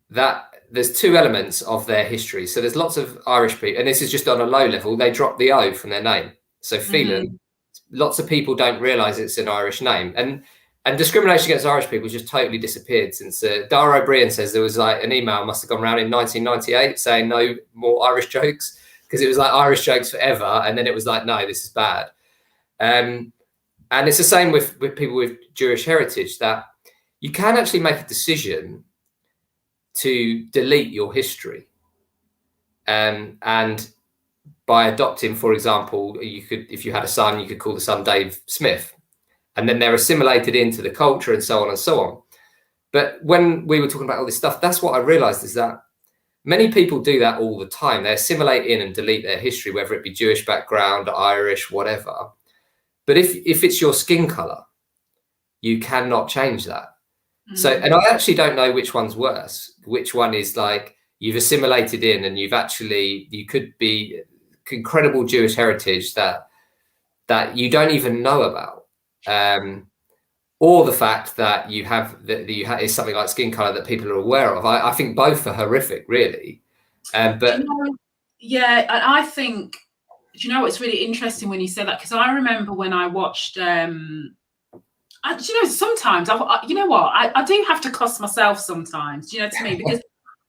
there's two elements of their history. So there's lots of Irish people, and this is just on a low level, they drop the O from their name. So Phelan, lots of people don't realise it's an Irish name. And discrimination against Irish people just totally disappeared since Dara O'Brien says there was an email must have gone around in 1998 saying no more Irish jokes, because it was Irish jokes forever. And then it was no, this is bad. And it's the same with people with Jewish heritage, that you can actually make a decision to delete your history. And by adopting, for example, if you had a son, you could call the son Dave Smith. And then they're assimilated into the culture and so on and so on. But when we were talking about all this stuff, that's what I realized, is that many people do that all the time. They assimilate in and delete their history, whether it be Jewish background, Irish, whatever. But if it's your skin color, you cannot change that. So, and I actually don't know which one's worse. Which one is you've assimilated in and you could be incredible Jewish heritage that you don't even know about. or the fact that you have is something like skin color that people are aware of. I think both are horrific, really. But do you know, yeah, I think, do you know, it's really interesting when you say that, because I remember when I watched do you know, sometimes you know what, I do have to cuss myself sometimes, do you know what I mean? Because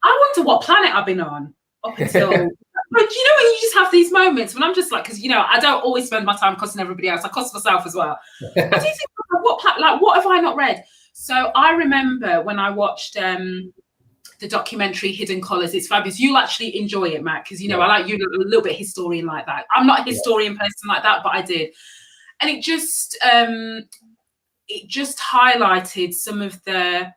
I wonder what planet I've been on up until but you know, when you just have these moments when I'm just like, because you know, I don't always spend my time cussing everybody else, I cuss myself as well. I do think, what have I not read? So I remember when I watched the documentary Hidden Colours. It's fabulous. You'll actually enjoy it, Matt, because you know, I like you a little bit historian like that. I'm not a historian person like that, but I did. And it just highlighted some of the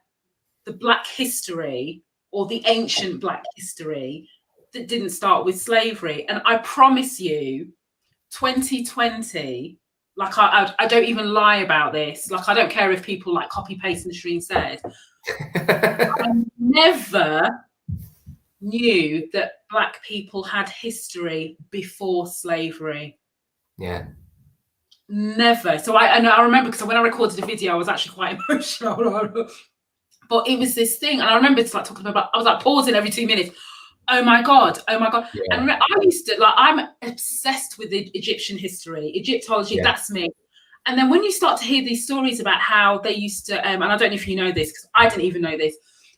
Black history, or the ancient Black history, that didn't start with slavery. And I promise you, 2020, like I don't even lie about this. Like, I don't care if people like copy paste Nasreen said. I never knew that Black people had history before slavery. Yeah. Never. So I remember, because when I recorded the video, I was actually quite emotional. But it was this thing, and I remember it's like talking about, I was like pausing every 2 minutes. Oh my God. Yeah. And I used to, like, I'm obsessed with the Egyptian history, Egyptology, that's me. And then when you start to hear these stories about how they used to, and I don't know if you know this, because I didn't even know this,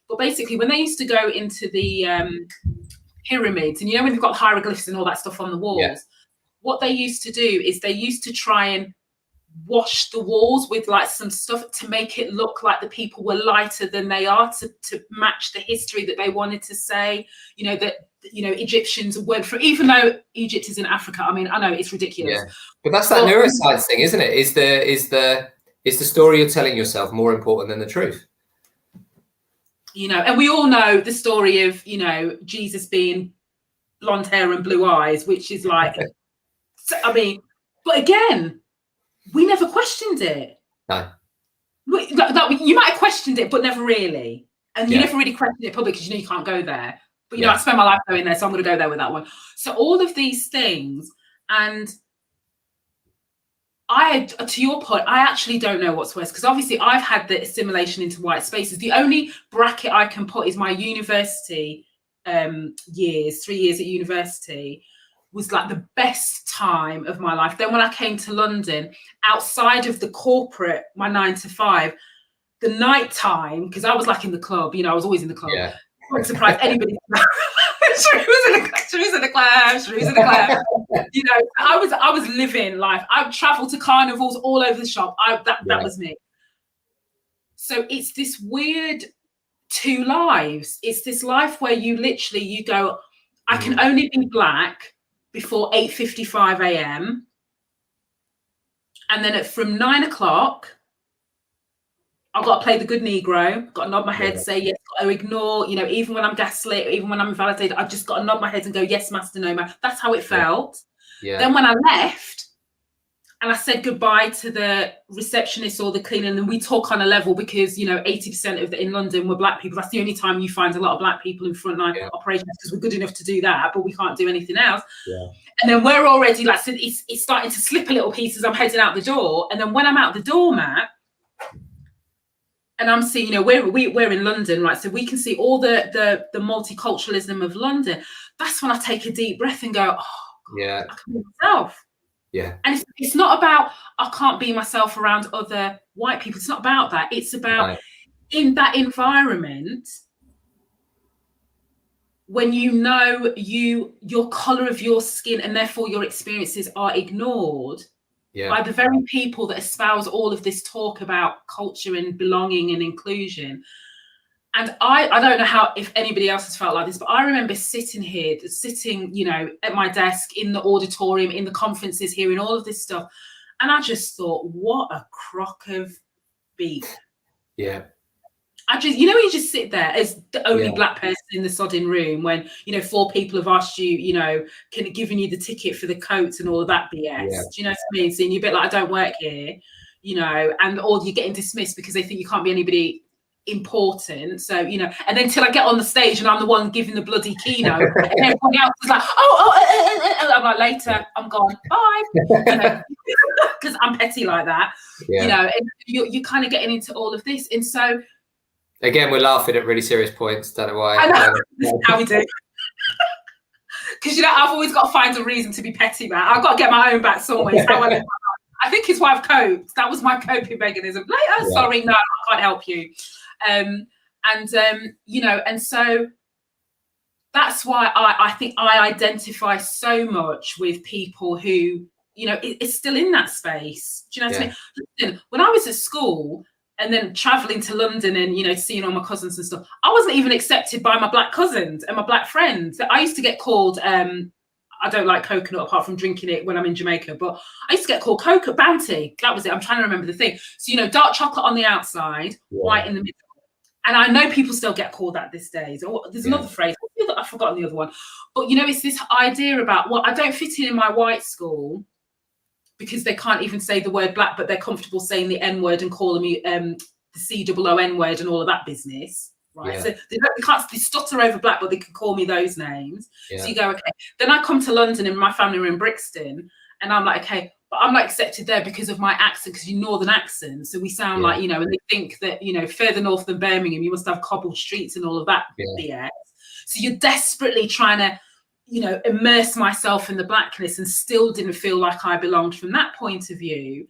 but basically when they used to go into the pyramids, and you know, when they've got hieroglyphs and all that stuff on the walls, what they used to do is they used to try and wash the walls with like some stuff to make it look like the people were lighter than they are, to match the history that they wanted to say, you know, that, you know, Egyptians weren't, for, even though Egypt is in Africa. I mean, I know it's ridiculous. Yeah. But that's that neuroscience thing, isn't it? Is the story you're telling yourself more important than the truth? You know, and we all know the story of, you know, Jesus being blonde hair and blue eyes, which is like, I mean, but again, we never questioned it. No. You might have questioned it, but never really. And you never really questioned it publicly, because you know you can't go there. But you know, I spent my life going there, so I'm going to go there with that one. So all of these things, and to your point, I actually don't know what's worse, because obviously I've had the assimilation into white spaces. The only bracket I can put is my university years, 3 years at university, was like the best time of my life. Then when I came to London, outside of the corporate, my 9 to 5, the night time, because I was like in the club, you know, I was always in the club. Yeah. I wouldn't surprise anybody. Shrews in the club. You know, I was living life. I traveled to carnivals all over the shop. That was me. So it's this weird two lives. It's this life where you literally, you go, I can only be Black before 8:55 a.m. And then from 9 o'clock, I've got to play the good Negro, got to nod my head, say yes, got to ignore, you know, even when I'm gaslit, even when I'm invalidated, I've just got to nod my head and go, yes, Master, no, ma. That's how it felt. Yeah. Then when I left and I said goodbye to the receptionist or the cleaner, and then we talk on a level, because, you know, 80% in London were Black people. That's the only time you find a lot of Black people in frontline operations, because we're good enough to do that, but we can't do anything else. Yeah. And then we're already like, so it's starting to slip a little piece as I'm heading out the door. And then when I'm out the door, Matt, and I'm seeing, you know, we're in London, right? So we can see all the multiculturalism of London. That's when I take a deep breath and go, oh, God, I can be myself. Yeah. And it's not about, I can't be myself around other white people. It's not about that. It's about in that environment, when you know your color of your skin and therefore your experiences are ignored by the very people that espouse all of this talk about culture and belonging and inclusion. And I don't know if anybody else has felt like this, but I remember sitting, you know, at my desk in the auditorium, in the conferences, hearing all of this stuff. And I just thought, what a crock of beef. Yeah. You know, when you just sit there as the only Black person in the sodding room, when, you know, 4 people have asked you, you know, given you the ticket for the coats and all of that BS. Yeah. Do you know what I mean? So you're a bit like, I don't work here, you know, or you're getting dismissed because they think you can't be anybody important. So, you know, and then till I get on the stage and I'm the one giving the bloody keynote, and everyone else is like, I'm like, later, I'm gone, bye. You know, because I'm petty like that. You know, and you're kind of getting into all of this. And so, again, we're laughing at really serious points. Don't know why. I know. This is how we do. Because, you know, I've always got to find a reason to be petty, man. I've got to get my own back somewhere. It's how I live my life. I think it's why I've coped. That was my coping mechanism. Later, sorry, no, I can't help you. You know, and so that's why I think I identify so much with people who, you know, is still in that space. Do you know what I mean? Listen, when I was at school and then traveling to London and, you know, seeing all my cousins and stuff, I wasn't even accepted by my black cousins and my black friends. I used to get called, I don't like coconut apart from drinking it when I'm in Jamaica, but I used to get called Cocoa Bounty. That was it. I'm trying to remember the thing. So, you know, dark chocolate on the outside, white in the middle. And I know people still get called that these days. Or there's another phrase. I've forgotten the other one. But, you know, it's this idea about, well, I don't fit in my white school because they can't even say the word black, but they're comfortable saying the N word and calling me the COON word and all of that business. Right. So they stutter over black, but they can call me those names. So you go, okay. Then I come to London and my family were in Brixton. And I'm like, okay, but I'm not accepted there because of my accent, because you northern accent. So we sound like, you know, and they think that, you know, further north than Birmingham, you must have cobbled streets and all of that BS. So you're desperately trying to, you know, immerse myself in the blackness and still didn't feel like I belonged from that point of view.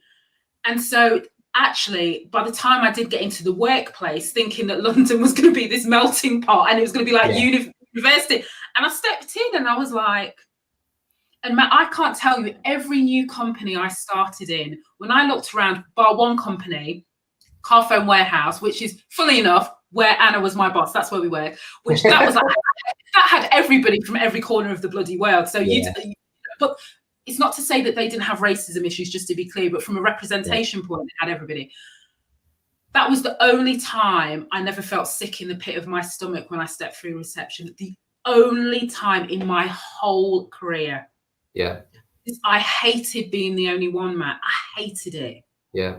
And so actually, by the time I did get into the workplace, thinking that London was going to be this melting pot and it was going to be like university. And I stepped in and I was like, and Matt, I can't tell you, every new company I started in, when I looked around, bar one company, Carphone Warehouse, which is, fully enough, where Anna was my boss, that's where we worked, which that was like, that had everybody from every corner of the bloody world. So but it's not to say that they didn't have racism issues, just to be clear, but from a representation point, it had everybody. That was the only time I never felt sick in the pit of my stomach when I stepped through reception. The only time in my whole career. Yeah. I hated being the only one, Matt. I hated it. Yeah.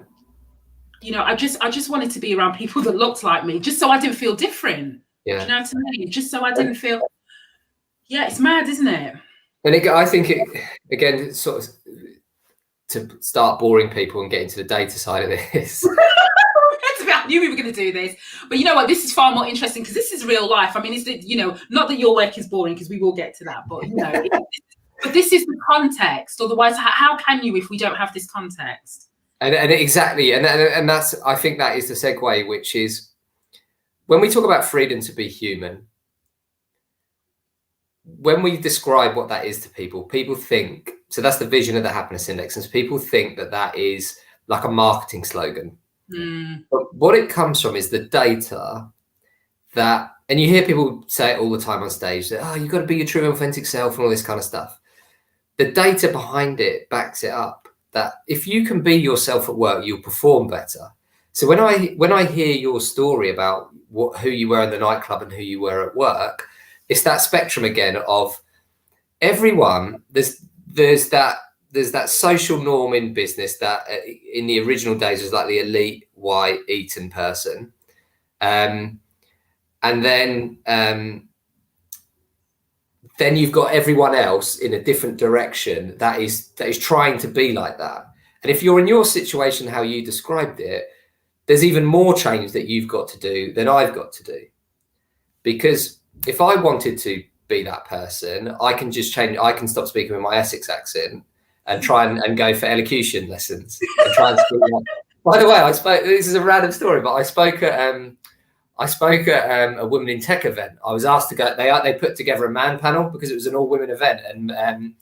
You know, I just wanted to be around people that looked like me, just so I didn't feel different. Yeah. Do you know what I mean? Just so I didn't feel. Yeah, it's mad, isn't it? And I think it, again, sort of to start boring people and get into the data side of this. I knew we were going to do this, but you know what? This is far more interesting because this is real life. I mean, it's the, you know, not that your work is boring because we will get to that, but you know. But this is the context. Otherwise, how can you if we don't have this context? And exactly, and that's, I think that is the segue, which is when we talk about freedom to be human. When we describe what that is to people, people think, so that's the vision of the happiness index, and people think that that is like a marketing slogan. But what it comes from is the data that, and you hear people say it all the time on stage, that, oh, you've got to be your true authentic self and all this kind of stuff. The data behind it backs it up, that if you can be yourself at work, you'll perform better. So when I hear your story about who you were in the nightclub and who you were at work, it's that spectrum again of everyone. There's that social norm in business that in the original days was like the elite white Eton person, and then you've got everyone else in a different direction that is trying to be like that. And if you're in your situation, how you described it, there's even more change that you've got to do than I've got to do. Because if I wanted to be that person, I can just change. I can stop speaking with my Essex accent and try and go for elocution lessons. And try and speak like, by the way, this is a random story, but I spoke at a Women in Tech event. I was asked to go. They put together a man panel because it was an all-women event, and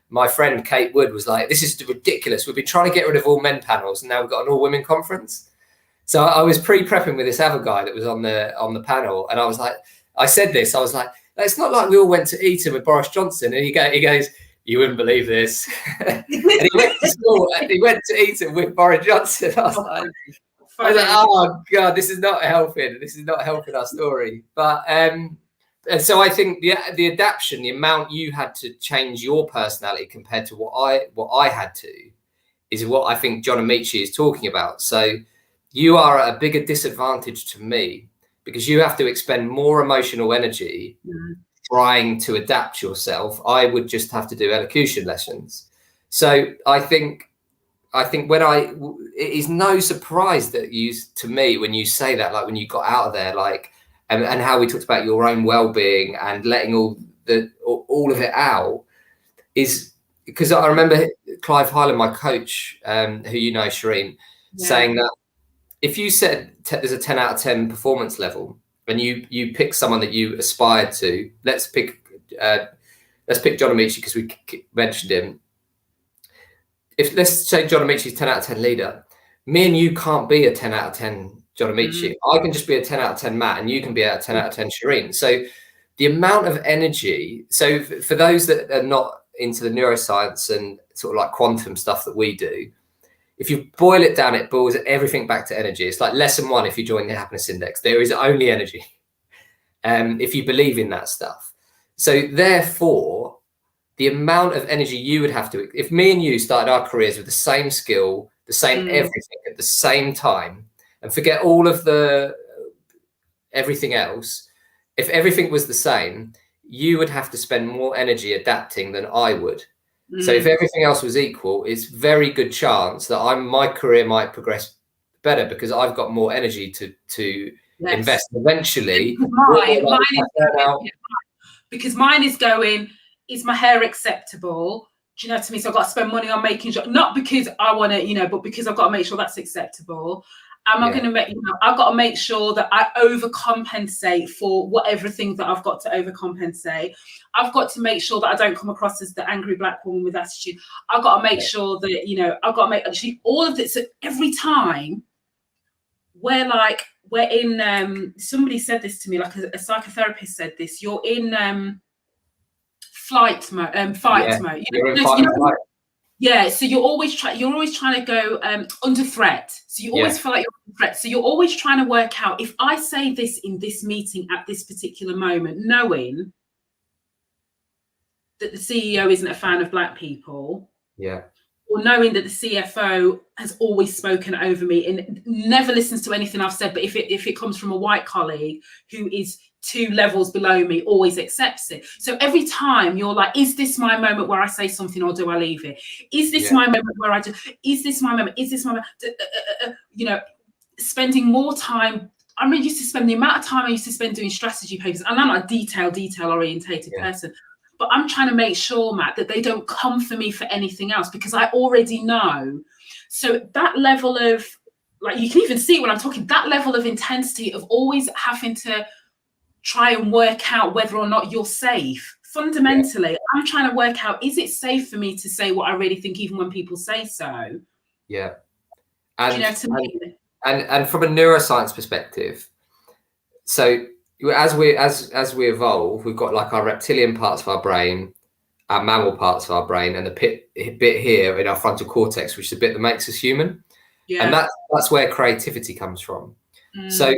my friend Kate Wood was like, "This is ridiculous. We've been trying to get rid of all men panels, and now we've got an all-women conference." So I was pre-prepping with this other guy that was on the panel, and I was like, I said this. I was like, "It's not like we all went to Eton with Boris Johnson," and he goes, "You wouldn't believe this." And he went to school, and he went to Eton with Boris Johnson. I was like, oh God, this is not helping. This is not helping our story. But and so I think the adaptation, the amount you had to change your personality compared to what I had to, is what I think John Amici is talking about. So you are at a bigger disadvantage to me because you have to expend more emotional energy trying to adapt yourself. I would just have to do elocution lessons. So I think it is no surprise that to me, when you say that, like when you got out of there, like, and how we talked about your own well-being and letting all of it out, is because I remember Clive Hyland, my coach, who you know, Shireen, saying that if you said there's a 10 out of 10 performance level and you pick someone that you aspired to, let's pick John Amici because we mentioned him. If let's say John Amici is 10 out of 10 leader, me and you can't be a 10 out of 10 John Amici. I can just be a 10 out of 10 Matt, and you can be a 10 out of 10 Shireen. So the amount of energy, so for those that are not into the neuroscience and sort of like quantum stuff that we do, if you boil it down, it boils everything back to energy. It's like lesson 1, if you join the happiness index, there is only energy. If you believe in that stuff. So therefore, the amount of energy you would have to, if me and you started our careers with the same skill, the same everything at the same time, and forget all of everything else, if everything was the same, you would have to spend more energy adapting than I would. So if everything else was equal, it's very good chance that my career might progress better because I've got more energy to invest. Eventually, because mine is going, is my hair acceptable? Do you know what I mean? So I've got to spend money on making sure, not because I want to, but because I've got to make sure that's acceptable. Am I going to make, I've got to make sure that I overcompensate for everything that I've got to overcompensate. I've got to make sure that I don't come across as the angry black woman with attitude. I've got to make sure that, I've got to make actually all of this. So every time we're in, somebody said this to me, like a psychotherapist said this, you're in fight mode. You're in fight mode. Yeah, so you're always trying to go under threat. So you always feel like you're under threat. So you're always trying to work out, if I say this in this meeting at this particular moment, knowing that the CEO isn't a fan of black people, or knowing that the CFO has always spoken over me and never listens to anything I've said, but if it comes from a white colleague who is 2 levels below me, always accepts it. So every time you're like, is this my moment where I say something, or do I leave it? Is this my moment where I do? Is this my moment? Is this my moment? Spending more time. I mean, used to spend the amount of time I used to spend doing strategy papers, and I'm not a detail orientated person, but I'm trying to make sure, Matt, that they don't come for me for anything else because I already know. So that level of, like, you can even see when I'm talking, that level of intensity of always having to try and work out whether or not you're safe. Fundamentally, I'm trying to work out, is it safe for me to say what I really think, even when people say so? Yeah. And, and from a neuroscience perspective, so as we evolve, we've got like our reptilian parts of our brain, our mammal parts of our brain, and the bit here in our frontal cortex, which is the bit that makes us human. And that's where creativity comes from. So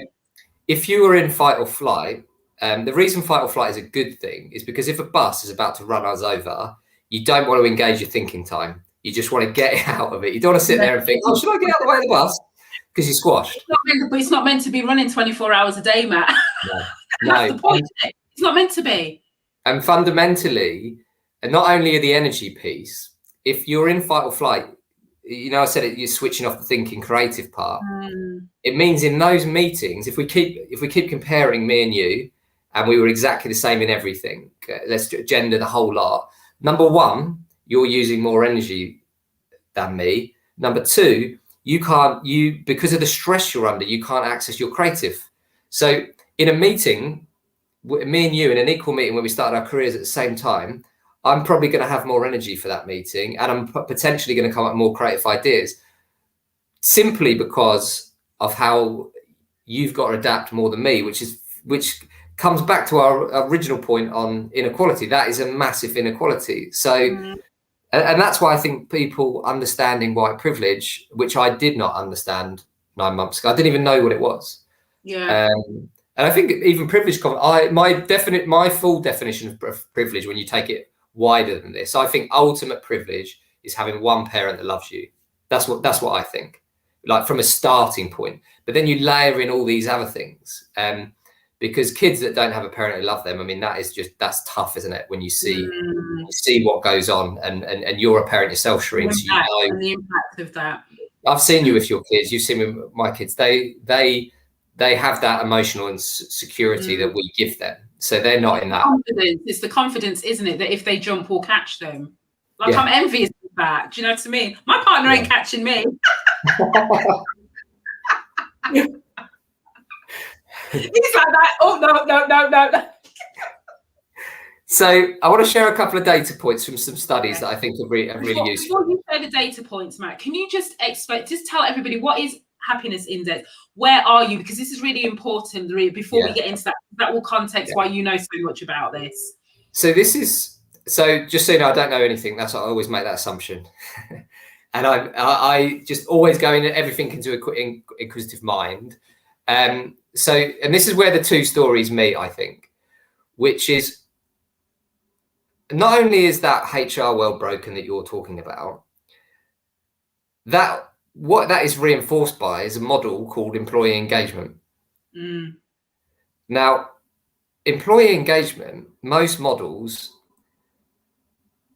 if you were in fight or flight, the reason fight or flight is a good thing is because if a bus is about to run us over, you don't want to engage your thinking time. You just want to get out of it. You don't want to sit there and think, oh, should I get out of the way of the bus? Because you're squashed. It's not meant to be running 24 hours a day, Matt. No. That's the point. It's not meant to be. And fundamentally, and not only the energy piece, if you're in fight or flight, I said it, you're switching off the thinking creative part. It means in those meetings, if we keep comparing me and you, and we were exactly the same in everything, let's gender the whole lot. Number 1, you're using more energy than me. Number 2, because of the stress you're under, you can't access your creative. So in a meeting, me and you in an equal meeting when we started our careers at the same time, I'm probably going to have more energy for that meeting, and I'm potentially going to come up with more creative ideas simply because of how you've got to adapt more than me, which comes back to our original point on inequality. That is a massive inequality. So, and that's why I think people understanding white privilege, which I did not understand 9 months ago, I didn't even know what it was. And I think even privilege, my full definition of privilege, when you take it wider than this, I think ultimate privilege is having one parent that loves you. That's what I think. like from a starting point. But then you layer in all these other things, because kids that don't have a parent who love them, I mean, that's tough, isn't it? When you see what goes on, and you're a parent yourself, Shireen, so you know and the impact of that. I've seen you with your kids. You've seen me with my kids. They have that emotional and security that we give them, so they're not in that confidence. It's the confidence, isn't it, that if they jump, we'll catch them. Like, I'm envious of that. Do you know what I mean? My partner ain't catching me. He's like that. Oh, no. So I want to share a couple of data points from some studies that I think are really useful. Before you share the data points, Matt, can you just tell everybody what is happiness index? Where are you? Because this is really important before we get into that. That will context why you know so much about this. So just so you know, I don't know anything. That's why I always make that assumption. And I just always go into everything into an inquisitive mind. And this is where the two stories meet, I think, which is, not only is that HR world broken that you're talking about, what that is reinforced by is a model called employee engagement. Now, employee engagement, most models.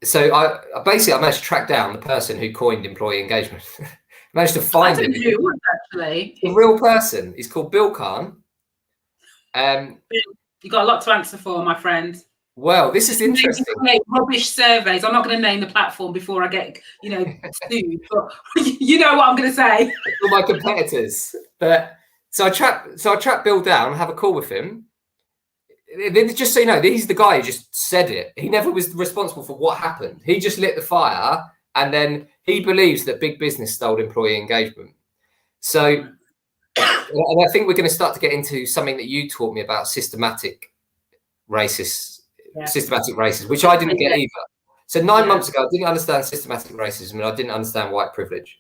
So I managed to track down the person who coined employee engagement. Managed to find him. Actually, a real person. He's called Bill Kahn. You got a lot to answer for, my friend. Well, this is interesting. Rubbish surveys. I'm not going to name the platform before I get, sued. But you know what I'm going to say. All my competitors. But so I tracked Bill down, have a call with him. Just so you know, he's the guy who just said it. He never was responsible for what happened. He just lit the fire, and then he believes that big business stole employee engagement. So, and I think we're going to start to get into something that you taught me about, systematic racism, which I didn't get either. So 9 months ago, I didn't understand systematic racism, and I didn't understand white privilege.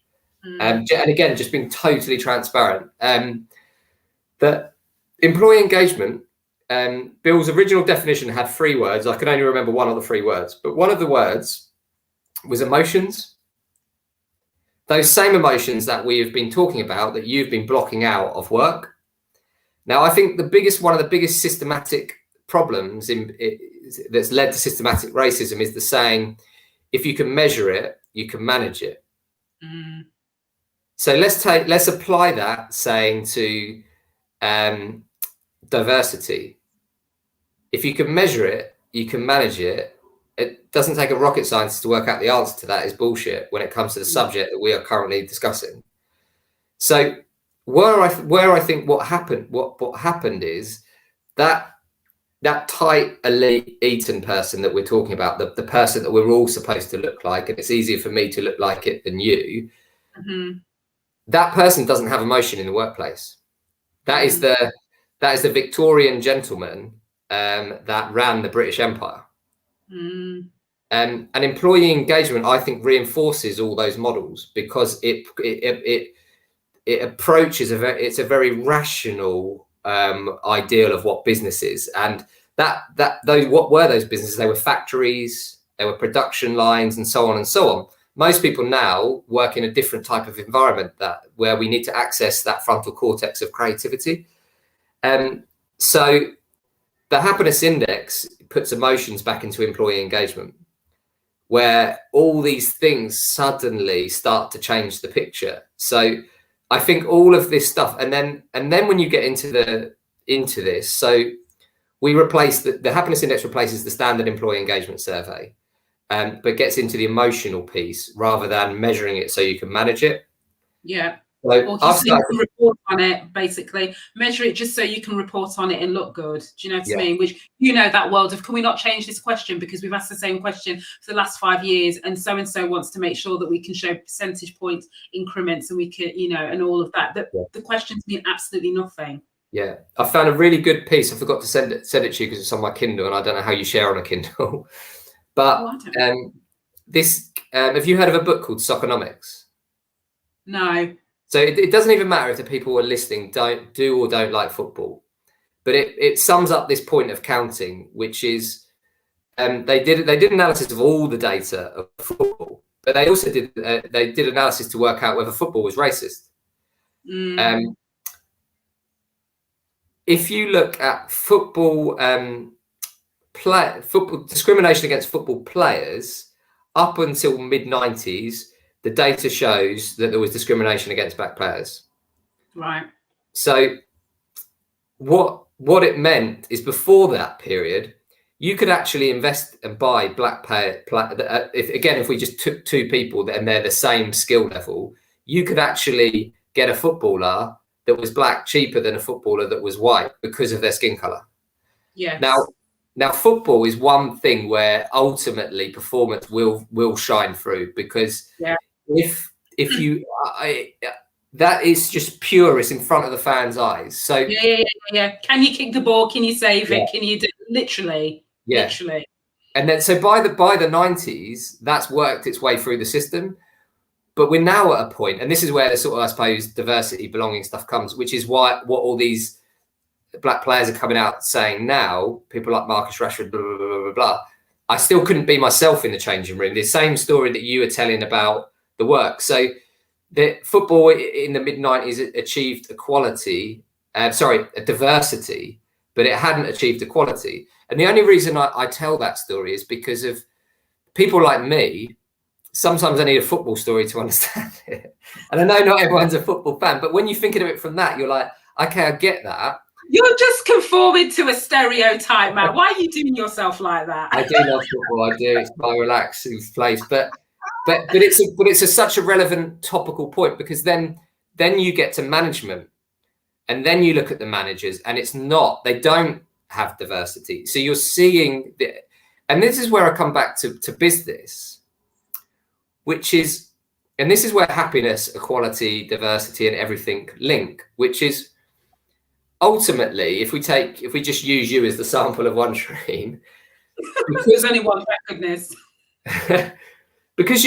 And again, just being totally transparent. That employee engagement, Bill's original definition had 3 words. I can only remember one of the 3 words, but one of the words was emotions. Those same emotions that we have been talking about, that you've been blocking out of work. Now, I think one of the biggest systematic problems that's led to systematic racism is the saying, if you can measure it, you can manage it. So let's apply that saying to diversity. If you can measure it, you can manage it. It doesn't take a rocket scientist to work out the answer to that is bullshit when it comes to the subject that we are currently discussing. So where I think what happened is that tight elite Eton person that we're talking about, the person that we're all supposed to look like, and it's easier for me to look like it than you. That person doesn't have emotion in the workplace. That is the Victorian gentleman that ran the British Empire. And employee engagement, I think, reinforces all those models because it approaches it's a very rational ideal of what business is. And what were those businesses? They were factories, they were production lines, and so on and so on. Most people now work in a different type of environment where we need to access that frontal cortex of creativity. So the happiness index puts emotions back into employee engagement, where all these things suddenly start to change the picture. So I think all of this stuff, and then when you get into this, so we replace the happiness index replaces the standard employee engagement survey, but gets into the emotional piece rather than measuring it so you can manage it. Yeah. So or just so you can report on it, basically. Measure it just so you can report on it and look good. Do you know what I mean? Which, that world of, can we not change this question because we've asked the same question for the last 5 years, and so wants to make sure that we can show percentage point increments, and we can, and all of that. The questions mean absolutely nothing. Yeah, I found a really good piece. I forgot to send it to you because it's on my Kindle, and I don't know how you share on a Kindle. But have you heard of a book called Soconomics? No. So it doesn't even matter if the people who are listening don't like football, but it sums up this point of counting, which is they did analysis of all the data of football, but they also did analysis to work out whether football was racist. If you look at football, football discrimination against football players, up until mid-90s, the data shows that there was discrimination against black players. Right. So what it meant is, before that period, you could actually invest and buy black player. If we just took two people and they're the same skill level, you could actually get a footballer that was black cheaper than a footballer that was white because of their skin color. Yeah. Now, football is one thing where ultimately performance will shine through, because if you that is just pure. It's in front of the fans' eyes. So yeah. Can you kick the ball? Can you save it? Can you do literally? And then, so by the 90s, that's worked its way through the system. But we're now at a point, and this is where the sort of, I suppose, diversity, belonging stuff comes, which is what all these black players are coming out saying now. People like Marcus Rashford, blah, blah, blah, blah, blah. I still couldn't be myself in the changing room. The same story that you were telling about the work. So the football in the mid-90s achieved a diversity, but it hadn't achieved equality. And the only reason I tell that story is because of people like me. Sometimes I need a football story to understand it. And I know not everyone's a football fan, but when you think of it from that, you're like, okay, I get that. You're just conforming to a stereotype, Matt. Why are you doing yourself like that? I do love football. I do. It's my relaxing place. But it's such a relevant topical point, because then you get to management, and then you look at the managers, and they don't have diversity. So you're seeing and this is where I come back to business, which is, and this is where happiness, equality, diversity, and everything link, which is ultimately, if we just use you as the sample of one stream, because there's only one, thank goodness. because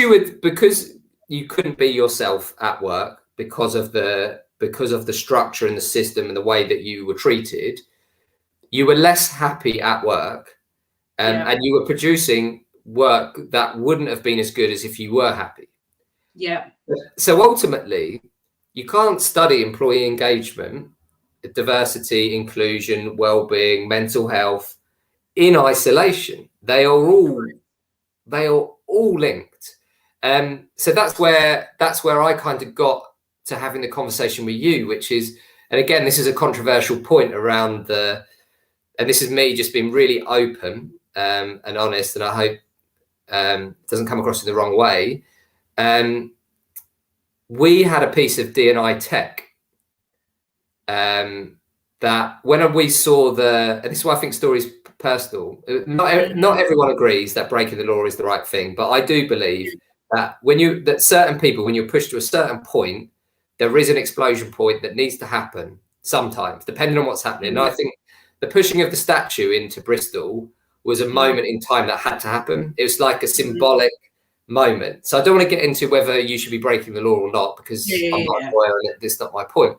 you couldn't be yourself at work because of the structure and the system and the way that you were treated, you were less happy at work, and you were producing work that wouldn't have been as good as if you were happy. Yeah. So ultimately, you can't study employee engagement, diversity, inclusion, well-being, mental health in isolation. They are all linked. So that's where I kind of got to having the conversation with you, which is, and again, this is a controversial point around and this is me just being really open and honest, and I hope it doesn't come across in the wrong way. We had a piece of D&I tech that when we saw and this is why I think story's personal. Not everyone agrees that breaking the law is the right thing, but I do believe that that certain people, when you're pushed to a certain point, there is an explosion point that needs to happen sometimes, depending on what's happening. And I think the pushing of the statue into Bristol was a moment in time that had to happen. It was like a symbolic moment. So I don't want to get into whether you should be breaking the law or not, because I'm not a lawyer and it's not my point.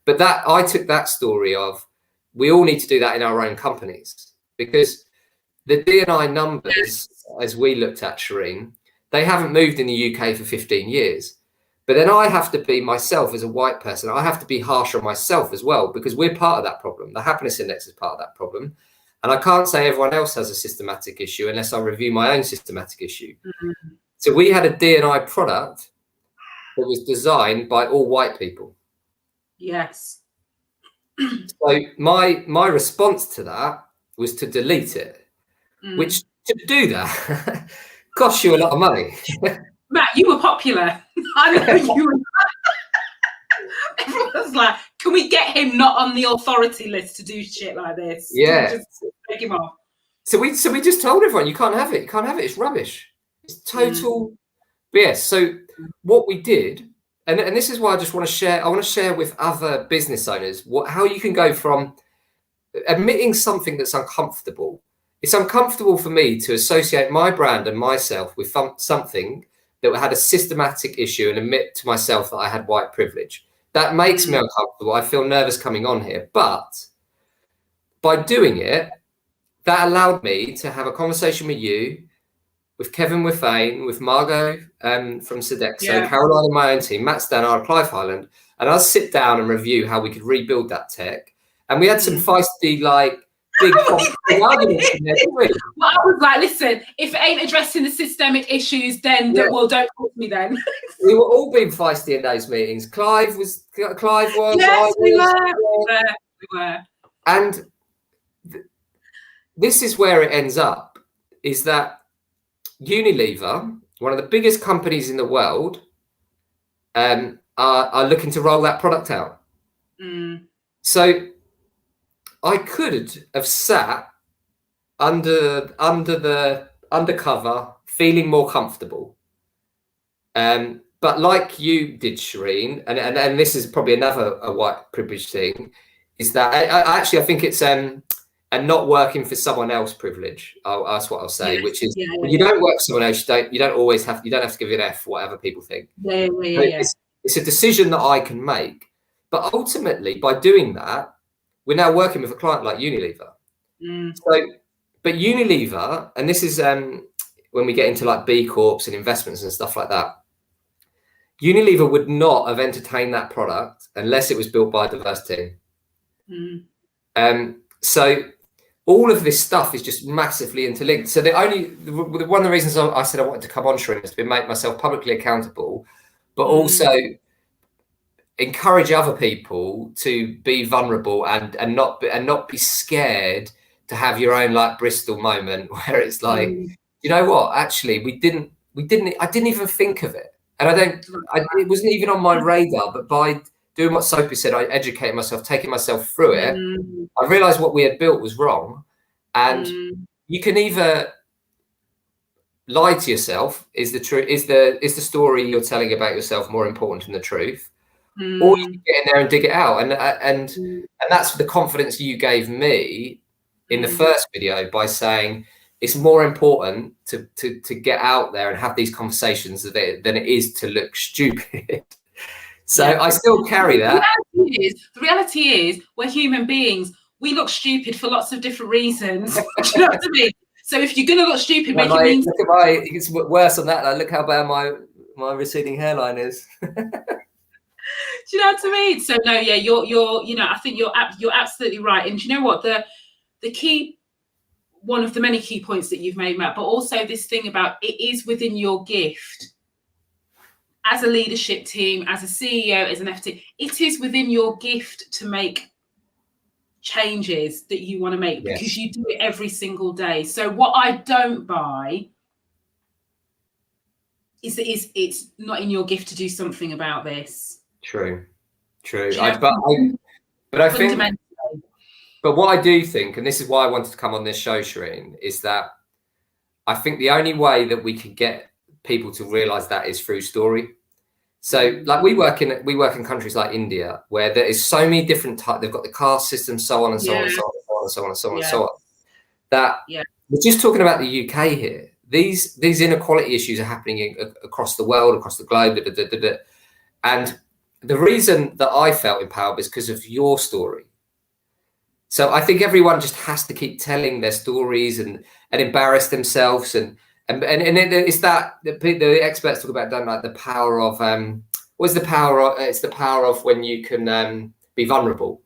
But I took that story of, we all need to do that in our own companies, because the D&I numbers, as we looked at, Shireen, they haven't moved in the UK for 15 years. But then I have to be myself as a white person. I have to be harsh on myself as well, because we're part of that problem. The happiness index is part of that problem. And I can't say everyone else has a systematic issue unless I review my own systematic issue. Mm-hmm. So we had a D&I product that was designed by all white people. Yes. So my response to that was to delete it, which, to do that costs you a lot of money. Matt, you were popular. I know you were. Everyone was like, can we get him not on the authority list to do shit like this? Yeah. Just take him off. So we just told everyone, you can't have it. You can't have it. It's rubbish. It's total BS. So what we did, and this is why I just want to share. I want to share with other business owners how you can go from admitting something that's uncomfortable. It's uncomfortable for me to associate my brand and myself with something that had a systematic issue and admit to myself that I had white privilege. That makes me uncomfortable. I feel nervous coming on here. But by doing it, that allowed me to have a conversation with you, with Kevin Withane, with Margot from Sodexo, Caroline and my own team, Matt Stannard, Clive Highland, and I'll sit down and review how we could rebuild that tech. And we had some feisty, like, big arguments in there, didn't we? Well, I was like, listen, if it ain't addressing the systemic issues, then well, don't talk to me then. We were all being feisty in those meetings. Clive was. Yes, we were. And this is where it ends up, is that Unilever, one of the biggest companies in the world, are looking to roll that product out. So I could have sat undercover, feeling more comfortable. But like you did, Shireen, and this is probably another white privilege thing, is that I think it's a not working for someone else privilege. That's what I'll say, which is when you don't work for someone else, you don't have to give it an F, whatever people think. It's a decision that I can make. But ultimately, by doing that, we're now working with a client like Unilever. But Unilever, and this is when we get into like B Corps and investments and stuff like that, Unilever would not have entertained that product unless it was built by a diverse team. So all of this stuff is just massively interlinked. So one of the reasons I said I wanted to come on, Shireen, is to make myself publicly accountable, but also encourage other people to be vulnerable and not be scared to have your own like Bristol moment where it's like, you know what, actually I didn't even think of it. And it wasn't even on my radar, but by doing what Sophie said, I educated myself, taking myself through it. I realized what we had built was wrong. And you can either lie to yourself, is the story you're telling about yourself more important than the truth? Or you can get in there and dig it out, and that's the confidence you gave me in the first video by saying it's more important to get out there and have these conversations than it is to look stupid. So I still carry that. The reality is we're human beings. We look stupid for lots of different reasons. Do you know what I mean? So if you're gonna look stupid, make it mean. It's worse than that. Like, look how bad my receding hairline is. Do you know what I mean? So no, yeah, you're I think you're absolutely right. And do you know what, the key, one of the many key points that you've made, Matt, but also this thing about it is within your gift as a leadership team, as a CEO, as an FT, it is within your gift to make changes that you want to make because you do it every single day. So what I don't buy is that it's not in your gift to do something about this. True. But I think, but what I do think, and this is why I wanted to come on this show, Shireen, is that I think the only way that we can get people to realize that is through story. So like we work in countries like India where there is so many different types, they've got the caste system, so on and so on and so on and so on and so on and so on. That we're just talking about the UK here. These inequality issues are happening across the world, across the globe, and the reason that I felt empowered is because of your story. So I think everyone just has to keep telling their stories and embarrass themselves and it's that the experts talk about, don't like the power of what's the power of? It's the power of when you can be vulnerable.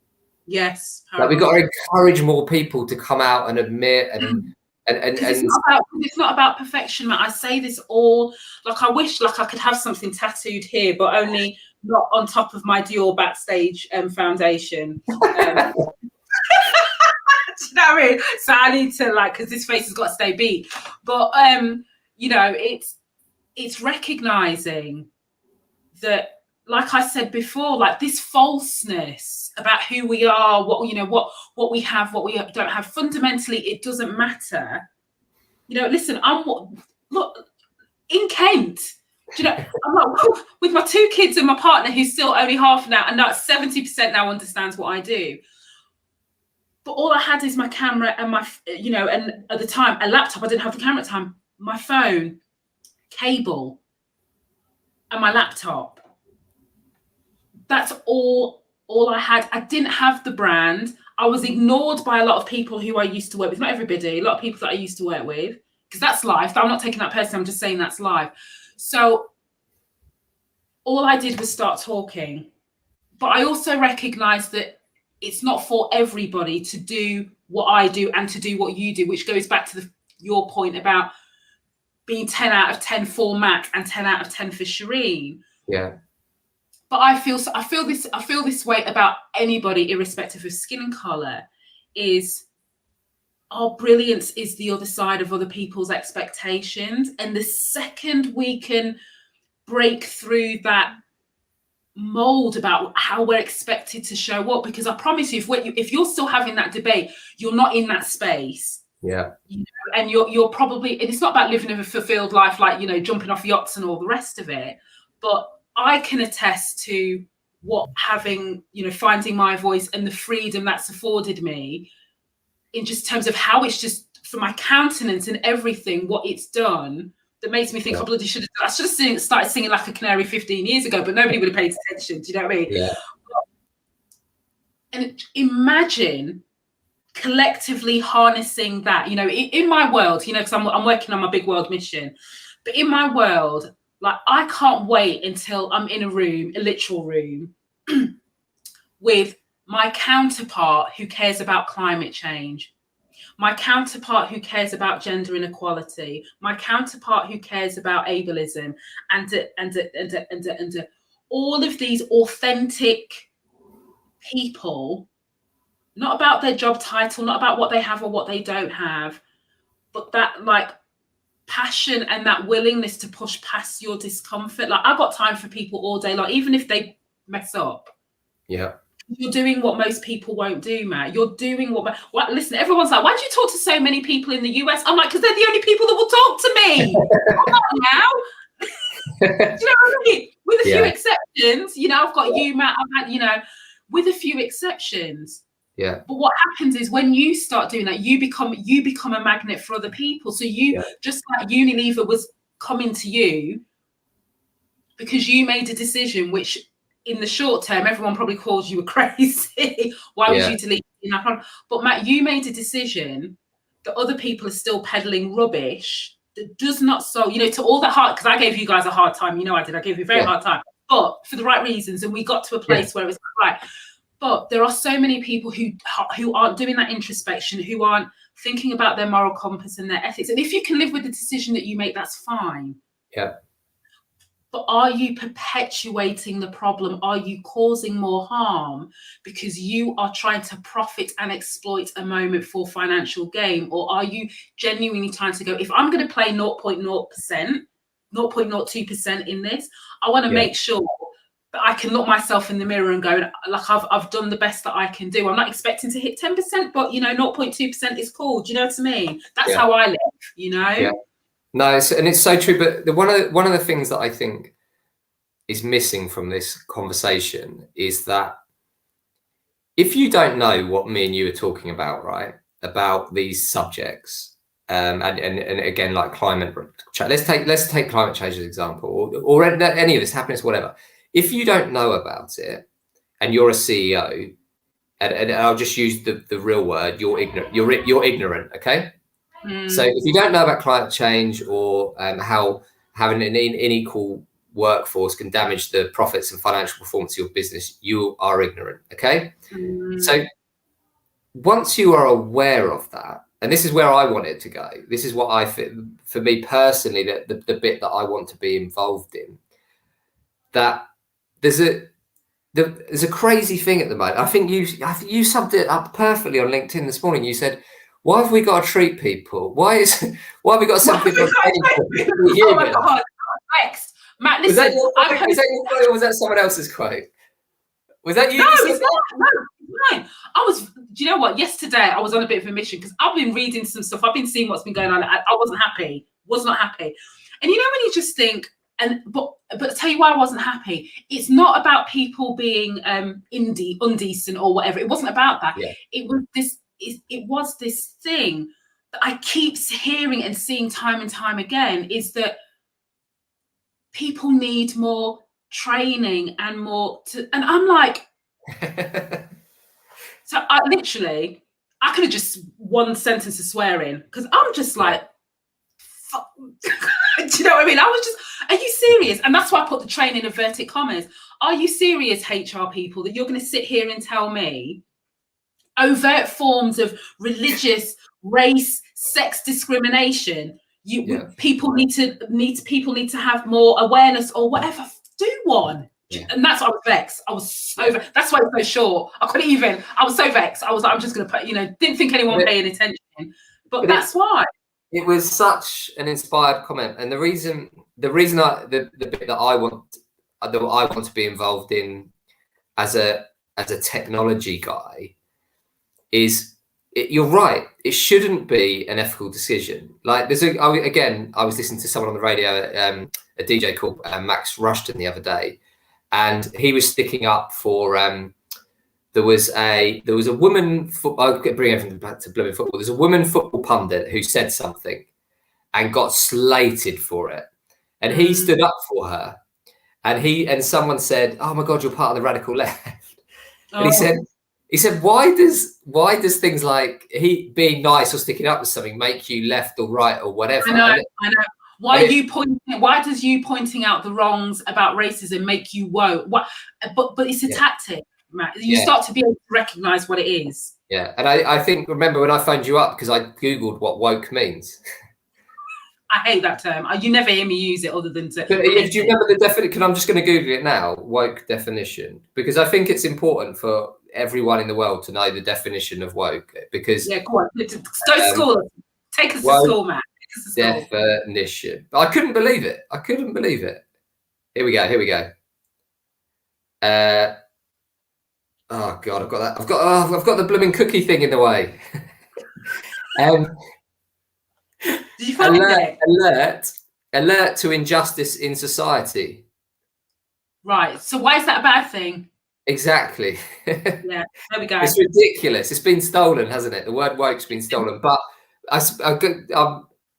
Yes, like we've got to encourage more people to come out and admit and it's not about perfection, Matt. I say this all, like I wish like I could have something tattooed here, but only not on top of my Dior backstage foundation. Do you know what I mean? So I need to because this face has got to stay beat. But it's recognizing that, like I said before, like this falseness about who we are, what we have, what we don't have. Fundamentally, it doesn't matter. Listen, look in Kent. Do you know, I'm like, with my 2 kids and my partner, who's still only half now, and not 70% now understands what I do. But all I had is my camera and my, and at the time, a laptop. I didn't have the camera at the time. My phone, cable, and my laptop. That's all I had. I didn't have the brand. I was ignored by a lot of people who I used to work with. Not everybody, a lot of people that I used to work with, because that's life. I'm not taking that personally. I'm just saying that's life. So all I did was start talking. but I also recognize that it's not for everybody to do what I do and to do what you do, which goes back to your point about being 10 out of 10 for Matt and 10 out of 10 for Shireen. Yeah. But I feel this way about anybody, irrespective of skin and color, is our brilliance is the other side of other people's expectations. And the second we can break through that mold about how we're expected to show up, because I promise you, if you're still having that debate, you're not in that space. Yeah. You know, and you're probably, and it's not about living a fulfilled life, like, you know, jumping off yachts and all the rest of it. But I can attest to what having, you know, finding my voice and the freedom that's afforded me in just terms of how it's just for my countenance and everything, what it's done, that makes me think, I bloody should have started singing like a canary 15 years ago, but nobody would have paid attention. Do you know what I mean? Yeah. And imagine collectively harnessing that, you know, in my world, you know, because I'm working on my big world mission, but in my world, like, I can't wait until I'm in a room, a literal room, with my counterpart who cares about climate change, my counterpart who cares about gender inequality, my counterpart who cares about ableism, and all of these authentic people, not about their job title, not about what they have or what they don't have, but that, like, passion and that willingness to push past your discomfort. Like, I've got time for people all day long, even if they mess up. Yeah. You're doing what most people won't do, Matt. You're doing what listen, everyone's like, why do you talk to so many people in the US? I'm like, because they're the only people that will talk to me. Come on now. Do you know what I mean? With a few exceptions, you know, I've got you, Matt, I've had, you know, with a few exceptions. Yeah. But what happens is when you start doing that, you become a magnet for other people. So you, just like Unilever was coming to you because you made a decision, which in the short term, everyone probably calls you crazy. Why would you delete that product? But Matt, you made a decision that other people are still peddling rubbish that does not solve, you know, to all the hard, because I gave you guys a hard time. You know, I did. I gave you a very hard time, but for the right reasons. And we got to a place where it was right. But there are so many people who aren't doing that introspection, who aren't thinking about their moral compass and their ethics. And if you can live with the decision that you make, that's fine. Yeah. But are you perpetuating the problem? Are you causing more harm because you are trying to profit and exploit a moment for financial gain? Or are you genuinely trying to go, if I'm going to play 0.0%, 0.02% in this, I want to make sure that I can look myself in the mirror and go, like, I've done the best that I can do. I'm not expecting to hit 10%, but, you know, 0.2% is cool. Do you know what I mean? That's how I live, you know? Yeah. No, and it's so true. But one of the things that I think is missing from this conversation is that if you don't know what me and you are talking about, right, about these subjects, and again, like climate change, let's take climate change as an example, or any of this, happiness, whatever. If you don't know about it, and you're a CEO, and I'll just use the real word, you're ignorant. You're ignorant, okay? So if you don't know about climate change or how having an unequal workforce can damage the profits and financial performance of your business, you are ignorant, okay? So once you are aware of that, and this is where I want it to go, this is what I fit for me personally, the bit that I want to be involved in, that there's a crazy thing at the moment. I think you summed it up perfectly on LinkedIn this morning. You said, why have we got to treat people? Why have we got something? Oh my God! Next, Matt, listen. Was that your quote, or was that someone else's quote? Was that you? No, it's not. No, it's mine. Do you know what? Yesterday I was on a bit of a mission because I've been reading some stuff. I've been seeing what's been going on. I wasn't happy. Was not happy. And you know when you just think, but I'll tell you why I wasn't happy. It's not about people being indecent or whatever. It wasn't about that. Yeah. It was this thing that I keep hearing and seeing time and time again, is that people need more training and more and I'm like, so I could have just one sentence of swearing, because I'm just like, fuck. Do you know what I mean? I was just, are you serious? And that's why I put the train in inverted commas. are you serious, HR people, that you're going to sit here and tell me overt forms of religious, race, sex discrimination, people need to have more awareness or whatever? Do one. Yeah. And that's why I was vexed. I was so vexed. That's why I was so short. I was so vexed. I was like, I'm just going to put, didn't think anyone paying attention. But that's why. It was such an inspired comment. And the bit that I want to be involved in as a technology guy is, you're right. It shouldn't be an ethical decision. Like I was listening to someone on the radio, a DJ called Max Rushton the other day, and he was sticking up for. There was a woman. I'll bring everything back to blooming football. There's a woman football pundit who said something, and got slated for it, and he stood up for her, and someone said, "Oh my God, you're part of the radical left," and he said, why does things like being nice or sticking up with something make you left or right or whatever? I know. Why does you pointing out the wrongs about racism make you woke? But it's a tactic, Matt. You start to be able to recognize what it is. Yeah, and I think, remember when I phoned you up because I Googled what woke means. I hate that term. You never hear me use it other than to. Do you remember the definition? Because I'm just going to Google it now. Woke definition, because I think it's important for everyone in the world to know the definition of woke. Because go on, go to school. Take us to school, Matt. Definition. I couldn't believe it. Here we go. Oh God, I've got that. I've got the blooming cookie thing in the way. Did you find it? Alert to injustice in society. Right. So why is that a bad thing? Exactly. Yeah, there we go. It's ridiculous. It's been stolen, hasn't it? The word woke's been stolen. But I'll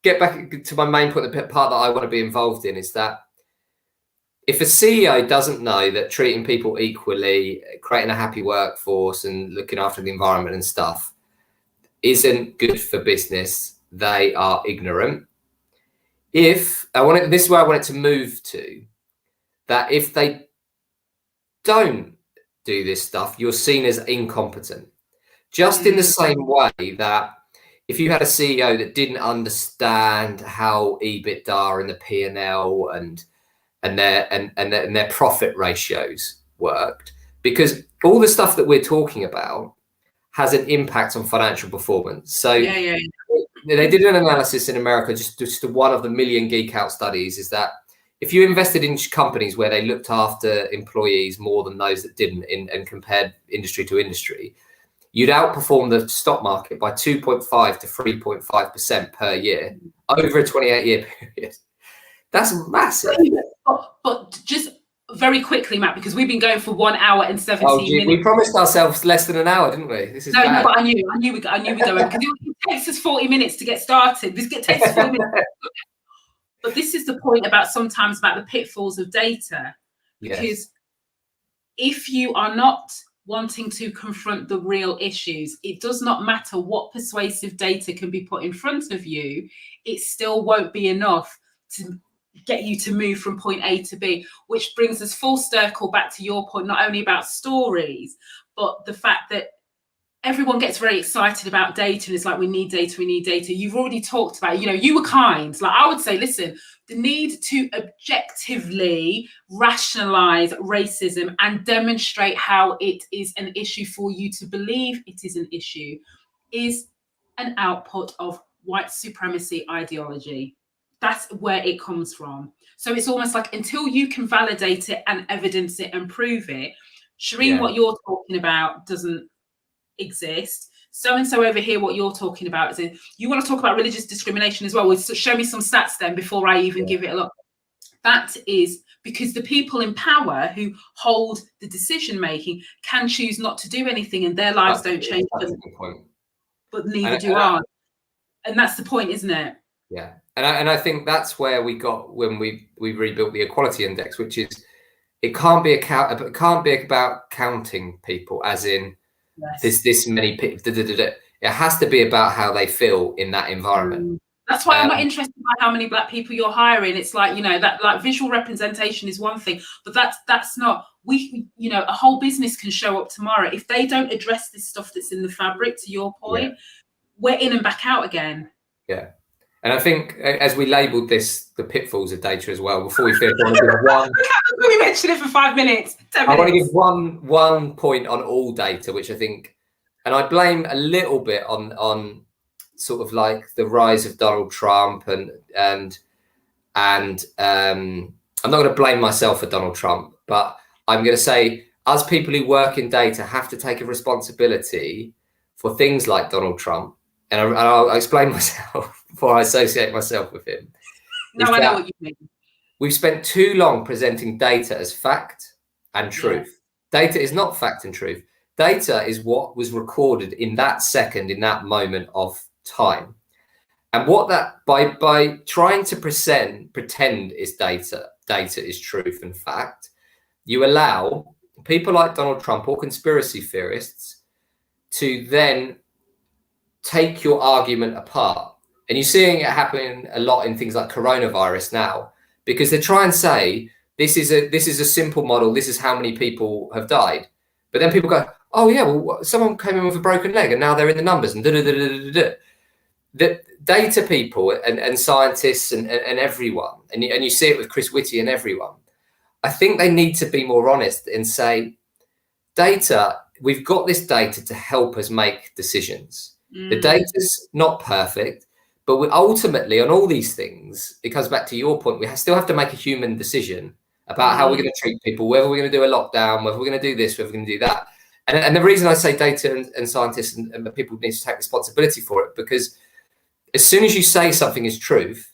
get back to my main point. The part that I want to be involved in is that if a CEO doesn't know that treating people equally, creating a happy workforce and looking after the environment and stuff isn't good for business, they are ignorant. This is where I want it to move to, that if they don't do this stuff, you're seen as incompetent. Just in the same way that if you had a CEO that didn't understand how EBITDA and the P&L and their profit ratios worked, because all the stuff that we're talking about has an impact on financial performance. So they did an analysis in America, just one of the million geek out studies, is that if you invested in companies where they looked after employees more than those that didn't, and compared industry to industry, you'd outperform the stock market by 2.5 to 3.5% per year over a 28-year period. That's massive. But just very quickly, Matt, because we've been going for 1 hour and 17 minutes. We promised ourselves less than an hour, didn't we? This is bad. No, but I knew we were going, because it takes us 40 minutes to get started. This takes us 40 minutes. But this is the point sometimes about the pitfalls of data, because if you are not wanting to confront the real issues, it does not matter what persuasive data can be put in front of you, it still won't be enough to get you to move from point A to B, which brings us full circle back to your point, not only about stories, but the fact that everyone gets very excited about data and it's like, we need data. You've already talked about, you were kind. Like, I would say, listen, the need to objectively rationalize racism and demonstrate how it is an issue for you to believe it is an issue is an output of white supremacy ideology. That's where it comes from. So it's almost like, until you can validate it and evidence it and prove it, Shireen, what you're talking about doesn't exist. So-and-so over here, what you're talking about is, you want to talk about religious discrimination as well. Well, show me some stats then before I even give it a look. That is because the people in power who hold the decision-making can choose not to do anything and their lives don't change. But neither do I. And that's the point, isn't it? Yeah. And I think that's where we got when we rebuilt the equality index, which is, it can't be about counting people as in there's this many people. It has to be about how they feel in that environment. That's why I'm not interested by how many black people you're hiring. It's like, you know, that like visual representation is one thing, but that's not, we, you know, a whole business can show up tomorrow. If they don't address this stuff that's in the fabric, to your point, we're in and back out again. Yeah. And I think as we labelled this, the pitfalls of data as well, before we finish, I want to give one. We mentioned it for 5 minutes, 10 minutes. I want to give one point on all data, which I think, and I blame a little bit on sort of like the rise of Donald Trump and I'm not going to blame myself for Donald Trump, but I'm going to say us people who work in data have to take a responsibility for things like Donald Trump. And I'll explain myself before I associate myself with him. No, I know what you mean. We've spent too long presenting data as fact and truth. Yeah. Data is not fact and truth. Data is what was recorded in that second, in that moment of time. And what that, by trying to pretend is data is truth and fact, you allow people like Donald Trump or conspiracy theorists to then take your argument apart. And you're seeing it happen a lot in things like coronavirus now, because they try and say, this is a simple model, this is how many people have died. But then people go, oh yeah, well, someone came in with a broken leg and now they're in the numbers and da-da-da-da-da-da. The data people and scientists and everyone, and you see it with Chris Whitty and everyone, I think they need to be more honest and say, data, we've got this data to help us make decisions. The data's not perfect, but we ultimately, on all these things, it comes back to your point, we still have to make a human decision about how we're going to treat people, whether we're going to do a lockdown, whether we're going to do this, whether we're going to do that. And the reason I say data and scientists and people need to take responsibility for it, because as soon as you say something is truth,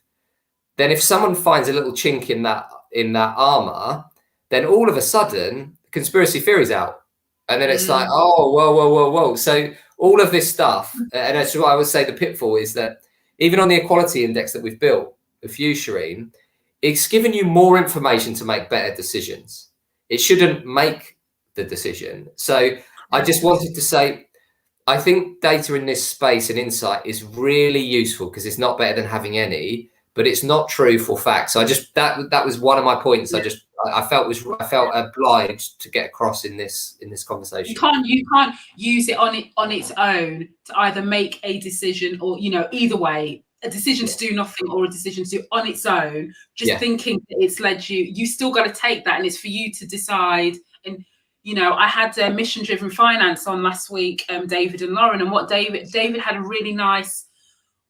then if someone finds a little chink in that armor, then all of a sudden conspiracy theory's out. And then it's like, oh, whoa. So all of this stuff, and that's why I would say the pitfall is that even on the equality index that we've built with you, Shireen, it's given you more information to make better decisions. It shouldn't make the decision. So I just wanted to say, I think data in this space and insight is really useful because it's not better than having any, but it's not truth or fact. So I just, that was one of my points. I felt obliged to get across in this conversation. You can't use it on its own to either make a decision or, you know, either way, a decision to do nothing or a decision to do on its own, just thinking that it's led you still got to take that, and it's for you to decide. And, you know, I had Mission Driven Finance on last week, David and Lauren, and what David had a really nice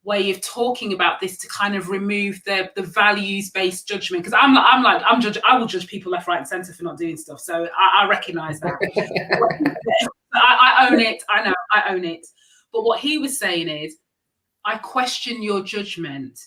way of talking about this to kind of remove the values-based judgment, because I will judge people left, right, and centre for not doing stuff. So I recognise that. I own it. I know I own it. But what he was saying is, I question your judgment.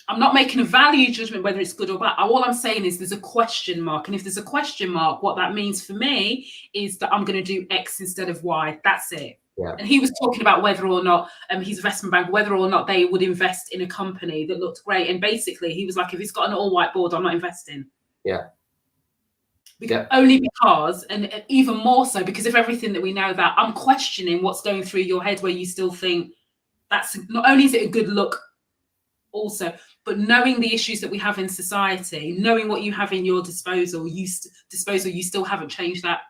I'm not making a value judgment whether it's good or bad. All I'm saying is there's a question mark. And if there's a question mark, what that means for me is that I'm going to do X instead of Y. That's it. Yeah. And he was talking about whether or not his investment bank, whether or not they would invest in a company that looked great. And basically he was like, if it's got an all white board, I'm not investing. Yeah. Only because, and even more so because of everything that we know, that I'm questioning what's going through your head where you still think that's not only is it a good look also, but knowing the issues that we have in society, knowing what you have in your disposal, you still haven't changed that.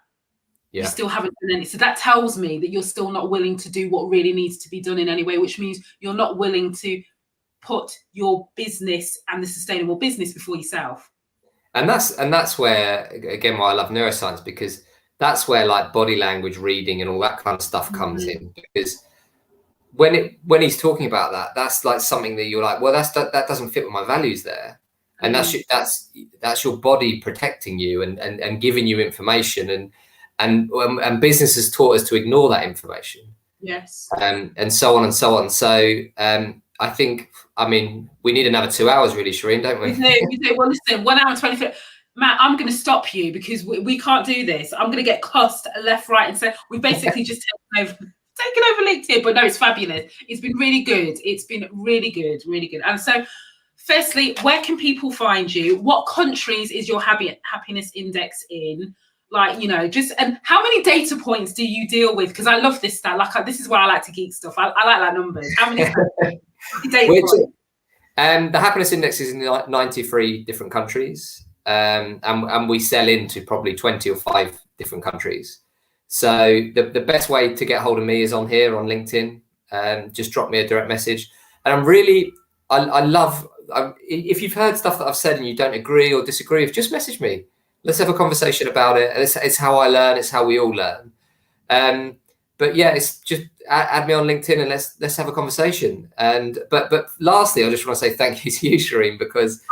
Yeah. You still haven't done anything. So that tells me that you're still not willing to do what really needs to be done in any way, which means you're not willing to put your business and the sustainable business before yourself. And that's where, again, why I love neuroscience, because that's where like body language reading and all that kind of stuff comes in. Because when he's talking about that, that's like something that you're like, well, that doesn't fit with my values there. And that's your body protecting you and giving you information, and business has taught us to ignore that information. Yes. And so on and so on. So I think, we need another 2 hours really, Shireen, don't we? We do. Well, listen, 1 hour and 25. Matt, I'm going to stop you because we can't do this. I'm going to get cussed left, right, and center. We basically just taken over LinkedIn, but no, it's fabulous. It's been really good. It's been really good, really good. And so, firstly, where can people find you? What countries is your happiness index in? Like, you know, just, and how many data points do you deal with? Because I love this stat. Like, this is where I like to geek stuff. I like that numbers. How many data points? The happiness index is in 93 different countries, and we sell into probably 20 or 5 different countries. So the best way to get hold of me is on here on LinkedIn. Just drop me a direct message. And I'm really, I love, if you've heard stuff that I've said and you don't agree or disagree, just message me. Let's have a conversation about it. It's how I learn. It's how we all learn. But yeah, it's just add me on LinkedIn and let's have a conversation. And but lastly, I just want to say thank you to you, Shireen, because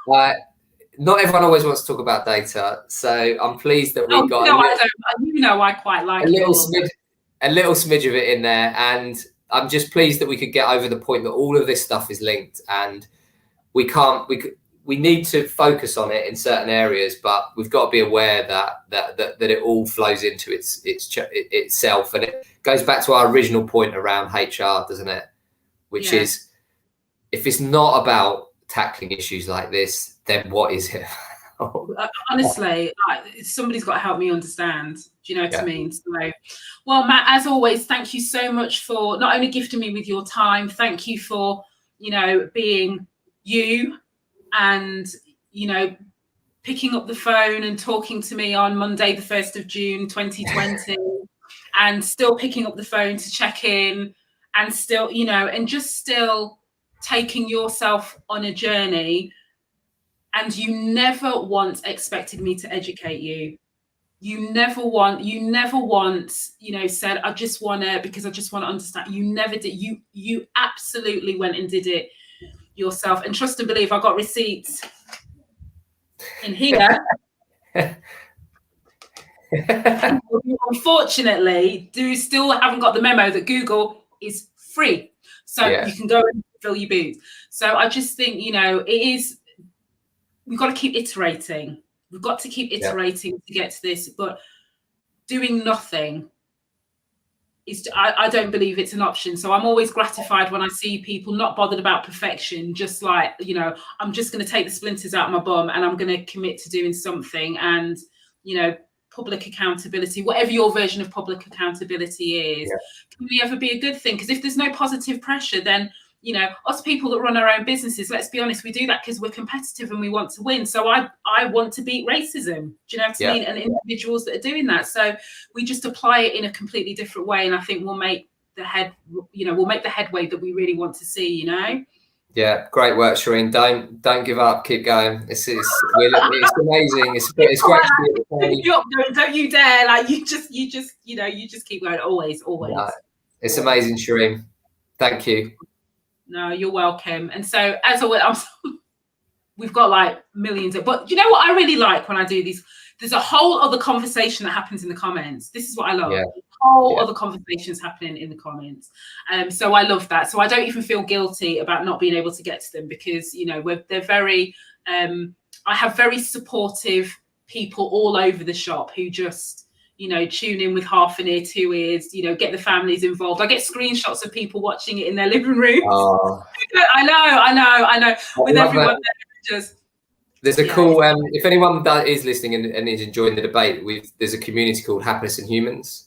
not everyone always wants to talk about data. So I'm pleased that we got I quite like a little smidge of it in there, and I'm just pleased that we could get over the point that all of this stuff is linked, and we need to focus on it in certain areas, but we've got to be aware that it all flows into itself, and it goes back to our original point around HR, doesn't it? Which is, if it's not about tackling issues like this, then what is it? Honestly, somebody's got to help me understand. Do you know what I mean? So, well, Matt, as always, thank you so much for not only gifting me with your time, thank you for, you know, being you, and, you know, picking up the phone and talking to me on Monday, the 1st of June, 2020, and still picking up the phone to check in, and still, you know, and just still taking yourself on a journey. And you never once expected me to educate you. You never once, you know, said, I just want to, because I just want to understand. You never did. You absolutely went and did it yourself. And trust and believe, I got receipts in here. Unfortunately, still haven't got the memo that Google is free. So you can go and fill your boots. So I just think, you know, we've got to keep iterating. We've got to keep iterating to get to this, but doing nothing I don't believe it's an option. So I'm always gratified when I see people not bothered about perfection, just like, you know, I'm just going to take the splinters out of my bum and I'm going to commit to doing something. And, you know, public accountability, whatever your version of public accountability is, can we ever be a good thing? Because if there's no positive pressure, then, you know, us people that run our own businesses, let's be honest, we do that because we're competitive and we want to win. So I want to beat racism. Do you know what I mean? And individuals that are doing that. So we just apply it in a completely different way. And I think we'll make the headway that we really want to see, you know? Yeah, great work, Shireen. Don't give up. Keep going. It's amazing. It's great to be don't you dare. Like you just keep going. Always. No, it's amazing, Shireen. Thank you. No, you're welcome. And so, as always, we've got like millions of, but you know what I really like when I do these? There's a whole other conversation that happens in the comments. This is what I love. Whole other conversations happening in the comments. So I love that. So I don't even feel guilty about not being able to get to them because, you know, they're very, I have very supportive people all over the shop who just, you know, tune in with half an ear, 2 ears, you know, get the families involved. I get screenshots of people watching it in their living room. Oh. I know. With everyone there, just. There's a cool, if anyone is listening and is enjoying the debate, there's a community called Happiness and Humans.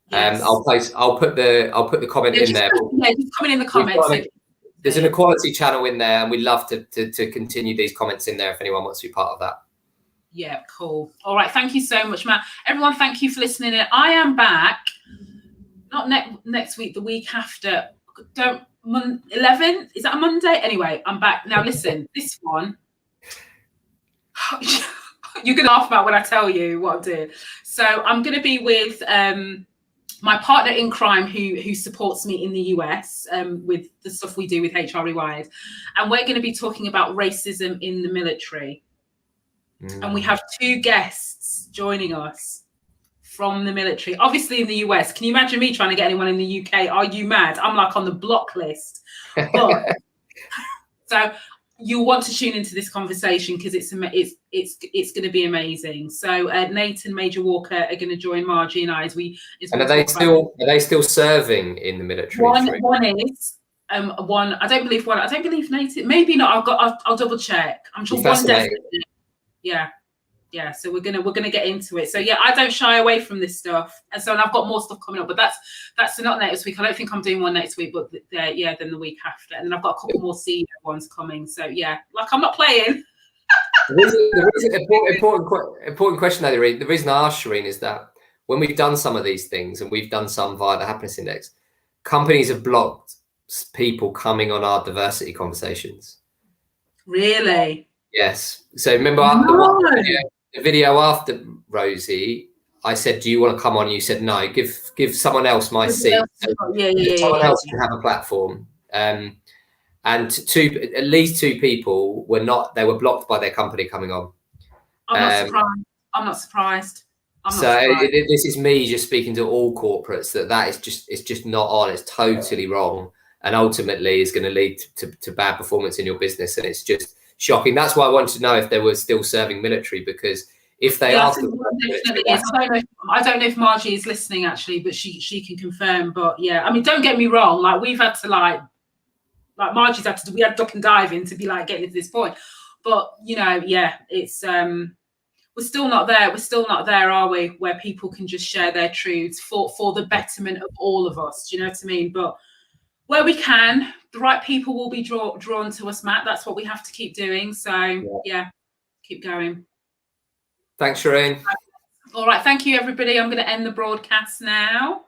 Yes. I'll put the comment in there. Just comment in the comments. There's an equality channel in there, and we'd love to continue these comments in there if anyone wants to be part of that. Yeah, cool. All right. Thank you so much, Matt. Everyone, thank you for listening in. I am back, not next week, the week after. 11th? Is that a Monday? Anyway, I'm back. Now, listen, this one, you're going to laugh about when I tell you what I'm doing. So I'm going to be with my partner in crime who supports me in the US with the stuff we do with HR Rewired. And we're going to be talking about racism in the military. And we have 2 guests joining us from the military, obviously in the US. Can you imagine me trying to get anyone in the UK? Are you mad? I'm like on the block list. But, so you'll want to tune into this conversation because it's going to be amazing. So Nate and Major Walker are going to join Margie and I as we. And are they still serving in the military? One is. One. I don't believe Nate. Maybe not. I'll double check. I'm sure one definitely. Yeah. Yeah, so we're gonna get into it. So yeah, I don't shy away from this stuff, and so I've got more stuff coming up. But that's not next week. I don't think I'm doing one next week, but yeah, then the week after, and then I've got a couple more senior ones coming. So yeah, like I'm not playing. The reason, important question, though, the reason I asked Shireen is that when we've done some of these things, and we've done some via the happiness index, companies have blocked people coming on our diversity conversations. Really? Yes. So remember the video after Rosey, I said, "Do you want to come on?" You said, "No, give someone else my seat." So someone else can have a platform. And at least two people were not. They were blocked by their company coming on. I'm not surprised. I'm not surprised. This is me just speaking to all corporates that it's just not on. It's totally wrong, and ultimately is going to lead to bad performance in your business. And it's just shocking. That's why I wanted to know if they were still serving military, because if they are, I don't know if Margie is listening actually, but she can confirm. But yeah, I mean, don't get me wrong. Like we've had to like Margie's had to. We had duck and dive in to be like getting to this point. But you know, yeah, it's we're still not there. We're still not there, are we? Where people can just share their truths for the betterment of all of us. Do you know what I mean? But where we can, the right people will be drawn to us, Matt. That's what we have to keep doing. So yeah, keep going. Thanks, Shireen. All right, thank you, everybody. I'm going to end the broadcast now.